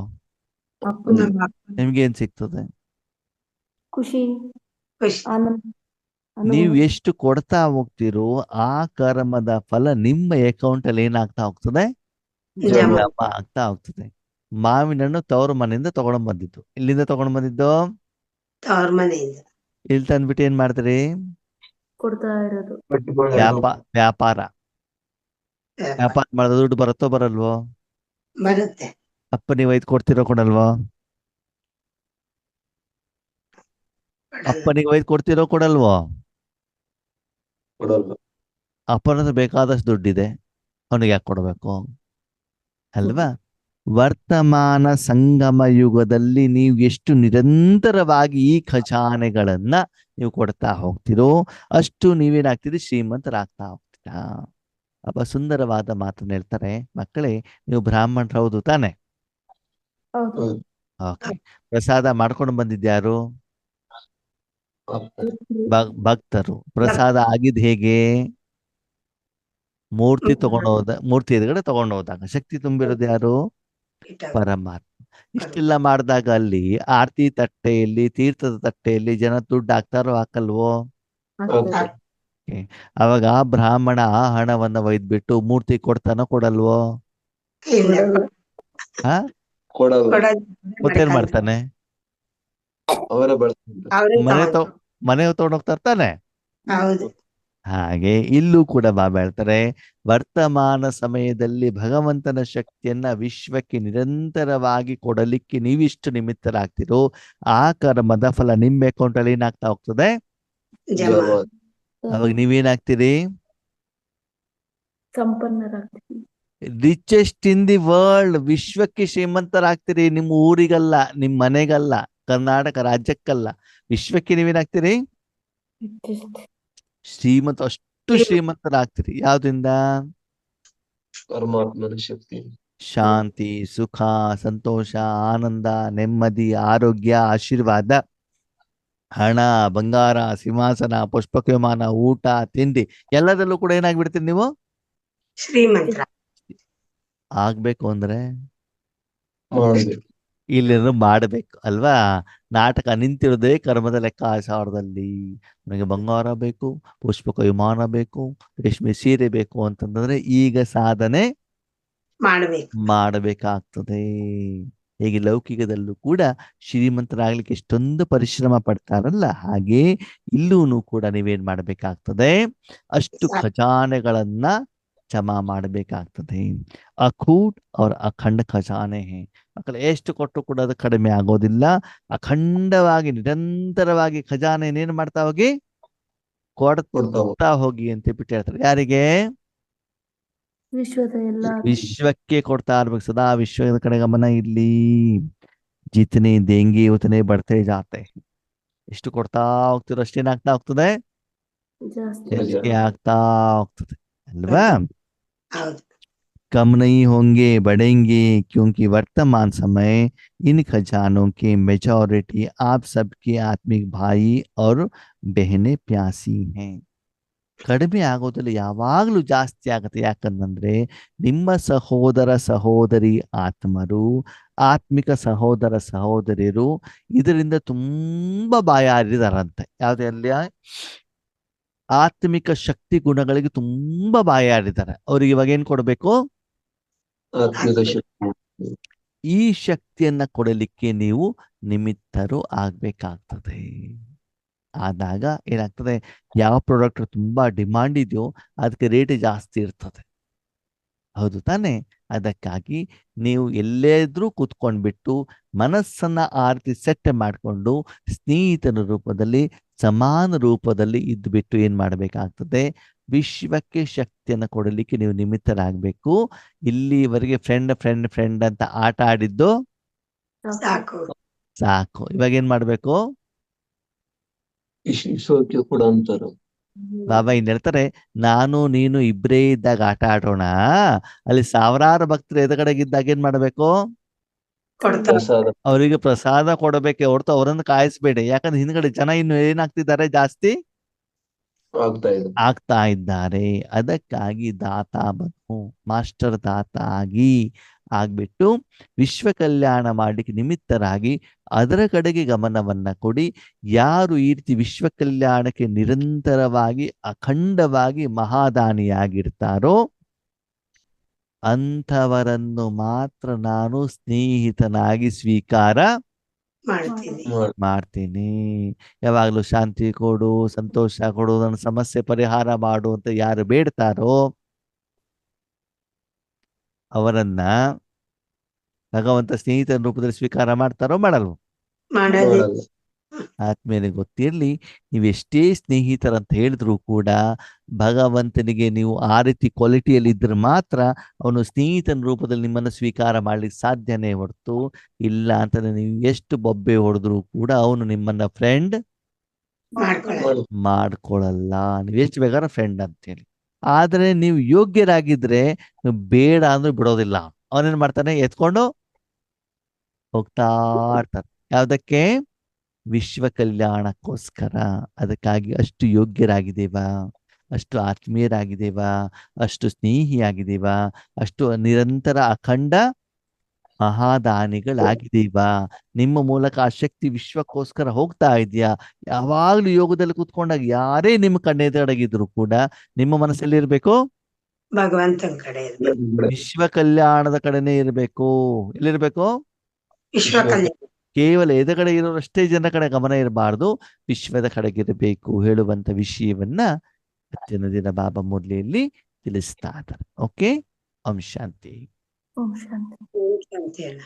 ಅಪ್ಪನ ನಮ್ಮ ನಿಮ್ಗೆ ಏನ್ ಸಿಗ್ತದೆ? ಖುಷಿ, ಖುಷಿ. ಆನಂದ, ನೀವು ಅನುಭವ. ಎಷ್ಟು ಕೊಡ್ತಾ ಹೋಗ್ತಿರೋ ಆ ಕರ್ಮದ ಫಲ ನಿಮ್ಮ ಅಕೌಂಟ್ ಅಲ್ಲಿ ಏನಾಗ್ತಾ ಹೋಗ್ತದೆ, ಜಮ. ಜಮಾ ಆಗ್ತಾ ಹೋಗ್ತದೆ. ಮಾವಿನ ಹಣ್ಣು ತವರು ಮನೆಯಿಂದ ತಗೊಂಡ್ ಬಂದಿದ್ದು, ಇಲ್ಲಿಂದ ತಗೊಂಡ್ ಬಂದಿದ್ದು, ತವ್ರ ಮನೆಯಿಂದ ಇಲ್ಲಿ ತಂದ್ಬಿಟ್ಟು ಏನ್ ಮಾಡ್ತೀರಿ, ಕೊಡ್ತಾ ಇರೋದು. ವ್ಯಾಪಾರ ವ್ಯಾಪಾರ ಮಾಡಿದ್ರೆ ದುಡ್ಡು ಬರುತ್ತೋ ಬರಲ್ವೋ? ಬರುತ್ತೆ. ಅಪ್ಪ ನೀವು ಐದು ಕೊಡ್ತಿರೋ ಕೊಡಲ್ವೋ? ಅಪ್ಪನಿಗೆ ಒಯ್ದು ಕೊಡ್ತಿರೋ ಕೊಡಲ್ವೋ? ಕೊಡಲ್ಲ. ಅಪ್ಪನ ಬೇಕಾದಷ್ಟು ದುಡ್ಡಿದೆ, ಅವನಿಗೆ ಯಾಕೆ ಕೊಡಬೇಕು ಅಲ್ವಾ? ವರ್ತಮಾನ ಸಂಗಮ ಯುಗದಲ್ಲಿ ನೀವು ಎಷ್ಟು ನಿರಂತರವಾಗಿ ಈ ಖಜಾನೆಗಳನ್ನ ನೀವು ಕೊಡ್ತಾ ಹೋಗ್ತಿರೋ ಅಷ್ಟು ನೀವೇನಾಗ್ತೀರಿ, ಶ್ರೀಮಂತರಾಗ್ತಾ ಹೋಗ್ತೀರಾ. ಅಪ್ಪ ಸುಂದರವಾದ ಮಾತನ್ನ ಹೇಳ್ತಾರೆ, ಮಕ್ಕಳೇ ನೀವು ಬ್ರಾಹ್ಮಣರು ಹೌದು ತಾನೆ? ಹೌದು. ಓಕೆ, ಪ್ರಸಾದ ಮಾಡ್ಕೊಂಡು ಬಂದಿದ್ಯಾರು? ಭಕ್ತರು. ಪ್ರಸಾದ ಆಗಿದ್ ಹೇಗೆ? ಮೂರ್ತಿ ಮೂರ್ತಿ ಎದುರುಗಡೆ ತಗೊಂಡು ಹೋದಾಗ ಶಕ್ತಿ ತುಂಬಿರೋದು ಯಾರು? ಪರಮಾತ್ಮ. ಇಷ್ಟೆಲ್ಲ ಮಾಡಿದಾಗ ಅಲ್ಲಿ ಆರತಿ ತಟ್ಟೆಯಲ್ಲಿ, ತೀರ್ಥದ ತಟ್ಟೆಯಲ್ಲಿ ಜನ ದುಡ್ಡು ಹಾಕ್ತಾರೋ ಹಾಕಲ್ವೋ? ಅವಾಗ ಆ ಬ್ರಾಹ್ಮಣ ಆ ಹಣವನ್ನ ಒಯ್ದ್ಬಿಟ್ಟು ಮೂರ್ತಿ ಕೊಡ್ತಾನೋ ಕೊಡಲ್ವೋ? ಇಲ್ಲ. ಹಾ, ಕೊಡಲ್ಲ. ಮತ್ತೇನ್ ಮಾಡ್ತಾನೆ? ಅವರೇ ಬಳಸ್ತಾರೆ. ಅವ್ರೇ ಮನೆ ತಗೊಂಡೋಗ್ತಾ ಇರ್ತಾನೆ. ಹೌದು. ಹಾಗೆ ಇಲ್ಲೂ ಕೂಡ ಬಾಬಾ ಹೇಳ್ತಾರೆ, ವರ್ತಮಾನ ಸಮಯದಲ್ಲಿ ಭಗವಂತನ ಶಕ್ತಿಯನ್ನ ವಿಶ್ವಕ್ಕೆ ನಿರಂತರವಾಗಿ ಕೊಡಲಿಕ್ಕೆ ನೀವಿಷ್ಟು ನಿಮಿತ್ತರಾಗ್ತಿರೋ ಆ ಕರ್ಮದ ಫಲ ನಿಮ್ಮ ಅಕೌಂಟ್ ಅಲ್ಲಿ ಏನಾಗ್ತಾ ಹೋಗ್ತದೆ, ಜಮ. ಅವಾಗ ನೀವೇನಾಗ್ತೀರಿ, ಸಂಪನ್ನರಾಗ್ತೀವಿ. ರಿಚೆಸ್ಟ್ ಇನ್ ದಿ ವರ್ಲ್ಡ್, ವಿಶ್ವಕ್ಕೆ ಶ್ರೀಮಂತರಾಗ್ತೀರಿ. ನಿಮ್ಮ ಊರಿಗಲ್ಲ, ನಿಮ್ಮ ಮನೆಗಲ್ಲ, ಕರ್ನಾಟಕ ರಾಜ್ಯಕ್ಕಲ್ಲ, ವಿಶ್ವಕ್ಕೆ ನೀವೇನಾಗ್ತೀರಿ, ಶ್ರೀಮಂತ, ಅಷ್ಟು ಶ್ರೀಮಂತರಾಗ್ತೀರಿ. ಯಾವ್ದ್ರಿಂದ? ಪರಮಾತ್ಮನ ಶಕ್ತಿ. ಶಾಂತಿ, ಸುಖ, ಸಂತೋಷ, ಆನಂದ, ನೆಮ್ಮದಿ, ಆರೋಗ್ಯ, ಆಶೀರ್ವಾದ, ಹಣ, ಬಂಗಾರ, ಸಿಂಹಾಸನ, ಪುಷ್ಪಕ ವಿಮಾನ, ಊಟ, ತಿಂಡಿ ಎಲ್ಲದರಲ್ಲೂ ಕೂಡ ಏನಾಗ್ಬಿಡ್ತೀರಿ ನೀವು, ಶ್ರೀಮಂತರ. ಆಗ್ಬೇಕು ಅಂದ್ರೆ ಮಾಡ್ಬೇಕು. ಇಲ್ಲೇನೋ ಮಾಡಬೇಕು ಅಲ್ವಾ? ನಾಟಕ ನಿಂತಿರೋದೇ ಕರ್ಮದ ಲೆಕ್ಕಾಚಾರದಲ್ಲಿ. ನನಗೆ ಬಂಗಾರ ಬೇಕು, ಪುಷ್ಪಕ ವಿಮಾನ ಬೇಕು, ರೇಷ್ಮೆ ಸೀರೆ ಬೇಕು ಅಂತಂದ್ರೆ ಈಗ ಸಾಧನೆ ಮಾಡ್ಬೇಕು. ಮಾಡಬೇಕಾಗ್ತದೆ. ಹೇಗೆ ಲೌಕಿಕದಲ್ಲೂ ಕೂಡ ಶ್ರೀಮಂತರಾಗ್ಲಿಕ್ಕೆ ಎಷ್ಟೊಂದು ಪರಿಶ್ರಮ ಪಡ್ತಾರಲ್ಲ, ಹಾಗೆ ಇಲ್ಲೂ ಕೂಡ ನೀವೇನ್ ಮಾಡಬೇಕಾಗ್ತದೆ, ಅಷ್ಟು ಖಜಾನೆಗಳನ್ನ ಜಮಾ ಮಾಡಬೇಕಾಗ್ತದೆ. ಅಖೂಟ್ ಅವ್ರ ಅಖಂಡ ಖಜಾನೆ ಮಕ್ಕಳು ಎಷ್ಟು ಕೊಟ್ಟು ಕೂಡ ಅದು ಕಡಿಮೆ ಆಗೋದಿಲ್ಲ. ಅಖಂಡವಾಗಿ ನಿರಂತರವಾಗಿ ಖಜಾನೆ ಏನೇನು ಮಾಡ್ತಾ ಹೋಗಿ ಕೊಡ್ತಾ ಹೋಗಿ ಅಂತ ಬಿಟ್ಟು ಹೇಳ್ತಾರೆ. ಯಾರಿಗೆ? ವಿಶ್ವದ ಎಲ್ಲ ವಿಶ್ವಕ್ಕೆ ಕೊಡ್ತಾ ಇರ್ಬೇಕು. ಸದಾ ವಿಶ್ವದ ಕಡೆ ಗಮನ ಇರ್ಲಿ. ಜಿತನೆ ದೇಂಗಿ ಉತನೆ ಬಡ್ತೆ ಜಾತೆ. ಎಷ್ಟು ಕೊಡ್ತಾ ಹೋಗ್ತಿರೋ ಅಷ್ಟೇನಾಗ್ತಾ ಹೋಗ್ತದೆ, ಜಾಸ್ತಿ ಹೆಚ್ಚಿಗೆ ಆಗ್ತಾ ಹೋಗ್ತದೆ ಅಲ್ವಾ? ಹೌದು. कम नहीं होंगे बढ़ेंगे क्योंकि वर्तमान समय इन खजानों की मेजॉरिटी आप सबके आत्मिक भाई और बहनें प्यासी हैं. ಕಡಿಮೆ ಆಗೋದಿಲ್ಲ, ಯಾವಾಗಲೂ ಜಾಸ್ತಿ ಆಗುತ್ತೆ. ಯಾಕಂದ್ರೆ ನಿಮ್ಮ ಸಹೋದರ ಸಹೋದರಿ ಆತ್ಮರು, ಆತ್ಮಿಕ ಸಹೋದರ ಸಹೋದರಿಯರು ಇದರಿಂದ ತುಂಬಾ ಬಾಯಾರಿದಾರಂತೆ. ಯಾವುದೆಲ್ಲ ಆತ್ಮಿಕ ಶಕ್ತಿ ಗುಣಗಳಿಗೆ ತುಂಬಾ ಬಾಯಾರಿದ್ದಾರೆ. ಅವ್ರಿಗೆ ಇವಾಗ ಏನ್ ಕೊಡ್ಬೇಕು? ಆತ್ಮಿಕ ಶಕ್ತಿ. ಈ ಶಕ್ತಿಯನ್ನ ಕೊಡಲಿಕ್ಕೆ ನೀವು ನಿಮಿತ್ತರು ಆಗ್ಬೇಕಾಗ್ತದೆ. ಆದಾಗ ಏನಾಗ್ತದೆ, ಯಾವ ಪ್ರಾಡಕ್ಟ್ ತುಂಬಾ ಡಿಮಾಂಡ್ ಇದೆಯೋ ಅದಕ್ಕೆ ರೇಟ್ ಜಾಸ್ತಿ ಇರ್ತದೆ. ಹೌದು ತಾನೆ? ಅದಕ್ಕಾಗಿ ನೀವು ಎಲ್ಲೇ ಇದ್ರೂ ಕೂತ್ಕೊಂಡ್ಬಿಟ್ಟು ಮನಸ್ಸನ್ನ ಆ ರೀತಿ ಸೆಟ್ ಮಾಡಿಕೊಂಡು ಸ್ನೇಹಿತನ ರೂಪದಲ್ಲಿ ಸಮಾನ ರೂಪದಲ್ಲಿ ಇದ್ಬಿಟ್ಟು ಏನ್ ಮಾಡಬೇಕಾಗ್ತದೆ, ವಿಶ್ವಕ್ಕೆ ಶಕ್ತಿಯನ್ನು ಕೊಡಲಿಕ್ಕೆ ನೀವು ನಿಮಿತ್ತರಾಗಬೇಕು. ಇಲ್ಲಿವರೆಗೆ ಫ್ರೆಂಡ್ ಫ್ರೆಂಡ್ ಫ್ರೆಂಡ್ ಅಂತ ಆಟ ಆಡಿದ್ದು ಸಾಕು. ಸಾಕು. ಇವಾಗ ಏನ್ ಮಾಡ್ಬೇಕು? ವಿಶ್ವಕ್ಕೆ ಕೂಡ ಅಂತಾರೆ. ಬಾಬಾ ಇನ್ ಹೇಳ್ತಾರೆ, ನಾನು ನೀನು ಇಬ್ಬರೇ ಇದ್ದಾಗ ಆಟ ಆಡೋಣ, ಅಲ್ಲಿ ಸಾವಿರಾರು ಭಕ್ತರು ಎದುರುಗಡೆಗಿದ್ದಾಗ ಏನ್ ಮಾಡ್ಬೇಕು? ಕೊಡ್ತಾರೆ. ಪ್ರಸಾದ ಅವರಿಗೆ ಪ್ರಸಾದ ಕೊಡಬೇಕೆ ಹೊರತು ಅವರನ್ನು ಕಾಯಿಸ್ಬೇಡಿ. ಯಾಕಂದ್ರೆ ಹಿಂದ್ಗಡೆ ಜನ ಇನ್ನು ಏನಾಗ್ತಿದ್ದಾರೆ, ಜಾಸ್ತಿ ಆಗ್ತಾ ಇದ್ದಾರೆ. ಅದಕ್ಕಾಗಿ ದಾತ ಬನ್ನು, ಮಾಸ್ಟರ್ ದಾತ ಆಗ್ಬಿಟ್ಟು ವಿಶ್ವ ಕಲ್ಯಾಣ ಮಾಡ್ಲಿಕ್ಕೆ ನಿಮಿತ್ತರಾಗಿ ಅದರ ಕಡೆಗೆ ಗಮನವನ್ನ ಕೊಡಿ. ಯಾರು ಈ ರೀತಿ ವಿಶ್ವ ಕಲ್ಯಾಣಕ್ಕೆ ನಿರಂತರವಾಗಿ ಅಖಂಡವಾಗಿ ಮಹಾದಾನಿಯಾಗಿರ್ತಾರೋ ಅಂಥವರನ್ನು ಮಾತ್ರ ನಾನು ಸ್ನೇಹಿತನಾಗಿ ಸ್ವೀಕಾರ ಮಾಡ್ತೀನಿ. ಯಾವಾಗ್ಲೂ ಶಾಂತಿ ಕೊಡು, ಸಂತೋಷ ಕೊಡು, ನನ್ನ ಸಮಸ್ಯೆ ಪರಿಹಾರ ಮಾಡು ಅಂತ ಯಾರು ಬೇಡ್ತಾರೋ ಅವರನ್ನ ಭಗವಂತ ಸ್ನೇಹಿತರ ರೂಪದಲ್ಲಿ ಸ್ವೀಕಾರ ಮಾಡ್ತಾರೋ ಮಾಡಲ್ವೋ? ಆದ್ಮೇಲೆ ಗೊತ್ತಿರ್ಲಿ, ನೀವೆಷ್ಟೇ ಸ್ನೇಹಿತರಂತ ಹೇಳಿದ್ರು ಕೂಡ ಭಗವಂತನಿಗೆ ನೀವು ಆ ರೀತಿ ಕ್ವಾಲಿಟಿಯಲ್ಲಿ ಇದ್ರೆ ಮಾತ್ರ ಅವನು ಸ್ನೇಹಿತನ ರೂಪದಲ್ಲಿ ನಿಮ್ಮನ್ನು ಸ್ವೀಕಾರ ಮಾಡ್ಲಿಕ್ಕೆ ಸಾಧ್ಯನೇ ಹೊರತು ಇಲ್ಲ ಅಂತಂದ್ರೆ ನೀವು ಎಷ್ಟು ಬೊಬ್ಬೆ ಹೊಡೆದ್ರು ಕೂಡ ಅವನು ನಿಮ್ಮನ್ನ ಫ್ರೆಂಡ್ ಮಾಡ್ಕೊಳ್ಳಲ್ಲ. ನೀವೆಷ್ಟು ಬೇಕಾದ್ರೆ ಫ್ರೆಂಡ್ ಅಂತೇಳಿ. ಆದ್ರೆ ನೀವು ಯೋಗ್ಯರಾಗಿದ್ರೆ ನೀವು ಬೇಡ ಅಂದ್ರೆ ಬಿಡೋದಿಲ್ಲ. ಅವನೇನ್ ಮಾಡ್ತಾನೆ, ಎತ್ಕೊಂಡು ಹೋಗ್ತಾ ಇರ್ತಾನೆ. ಯಾವ್ದಕ್ಕೆ? ವಿಶ್ವ ಕಲ್ಯಾಣಕ್ಕೋಸ್ಕರ. ಅದಕ್ಕಾಗಿ ಅಷ್ಟು ಯೋಗ್ಯರಾಗಿದ್ದೇವಾ, ಅಷ್ಟು ಆತ್ಮೀಯರಾಗಿದ್ದೇವಾ, ಅಷ್ಟು ಸ್ನೇಹಿಯಾಗಿದ್ದೇವಾ, ಅಷ್ಟು ನಿರಂತರ ಅಖಂಡ ಮಹಾದಾನಿಗಳಾಗಿದ್ದೀವಾ? ನಿಮ್ಮ ಮೂಲಕ ಆ ಶಕ್ತಿ ವಿಶ್ವಕ್ಕೋಸ್ಕರ ಹೋಗ್ತಾ ಇದೆಯಾ? ಯಾವಾಗ್ಲೂ ಯೋಗದಲ್ಲಿ ಕೂತ್ಕೊಂಡಾಗ ಯಾರೇ ನಿಮ್ಮ ಕಣ್ಣೆದುರಾಗಿದ್ರು ಕೂಡ ನಿಮ್ಮ ಮನಸ್ಸಲ್ಲಿ ಇರ್ಬೇಕು, ಭಗವಂತನ ಕಡೆ ವಿಶ್ವ ಕಲ್ಯಾಣದ ಕಡೆನೇ ಇರ್ಬೇಕು. ಎಲ್ಲಿರ್ಬೇಕು? ವಿಶ್ವ ಕಲ್ಯಾಣ. ಕೇವಲ ಎದುರುಗಡೆ ಇರೋರಷ್ಟೇ ಜನರ ಕಡೆ ಗಮನ ಇರಬಾರ್ದು, ವಿಶ್ವದ ಕಡೆಗಿರಬೇಕು ಹೇಳುವಂತ ವಿಷಯವನ್ನ ಹತ್ತಿನ ದಿನ ಬಾಬಾ ಮುರಳಿಯಲ್ಲಿ ತಿಳಿಸ್ತಾ ಇದ್ದಾರೆ. ಓಕೆ, ಓಂ ಶಾಂತಿ. ಓಂ ಶಾಂತಿ. ಶಾಂತಿ ಅಲ್ಲ.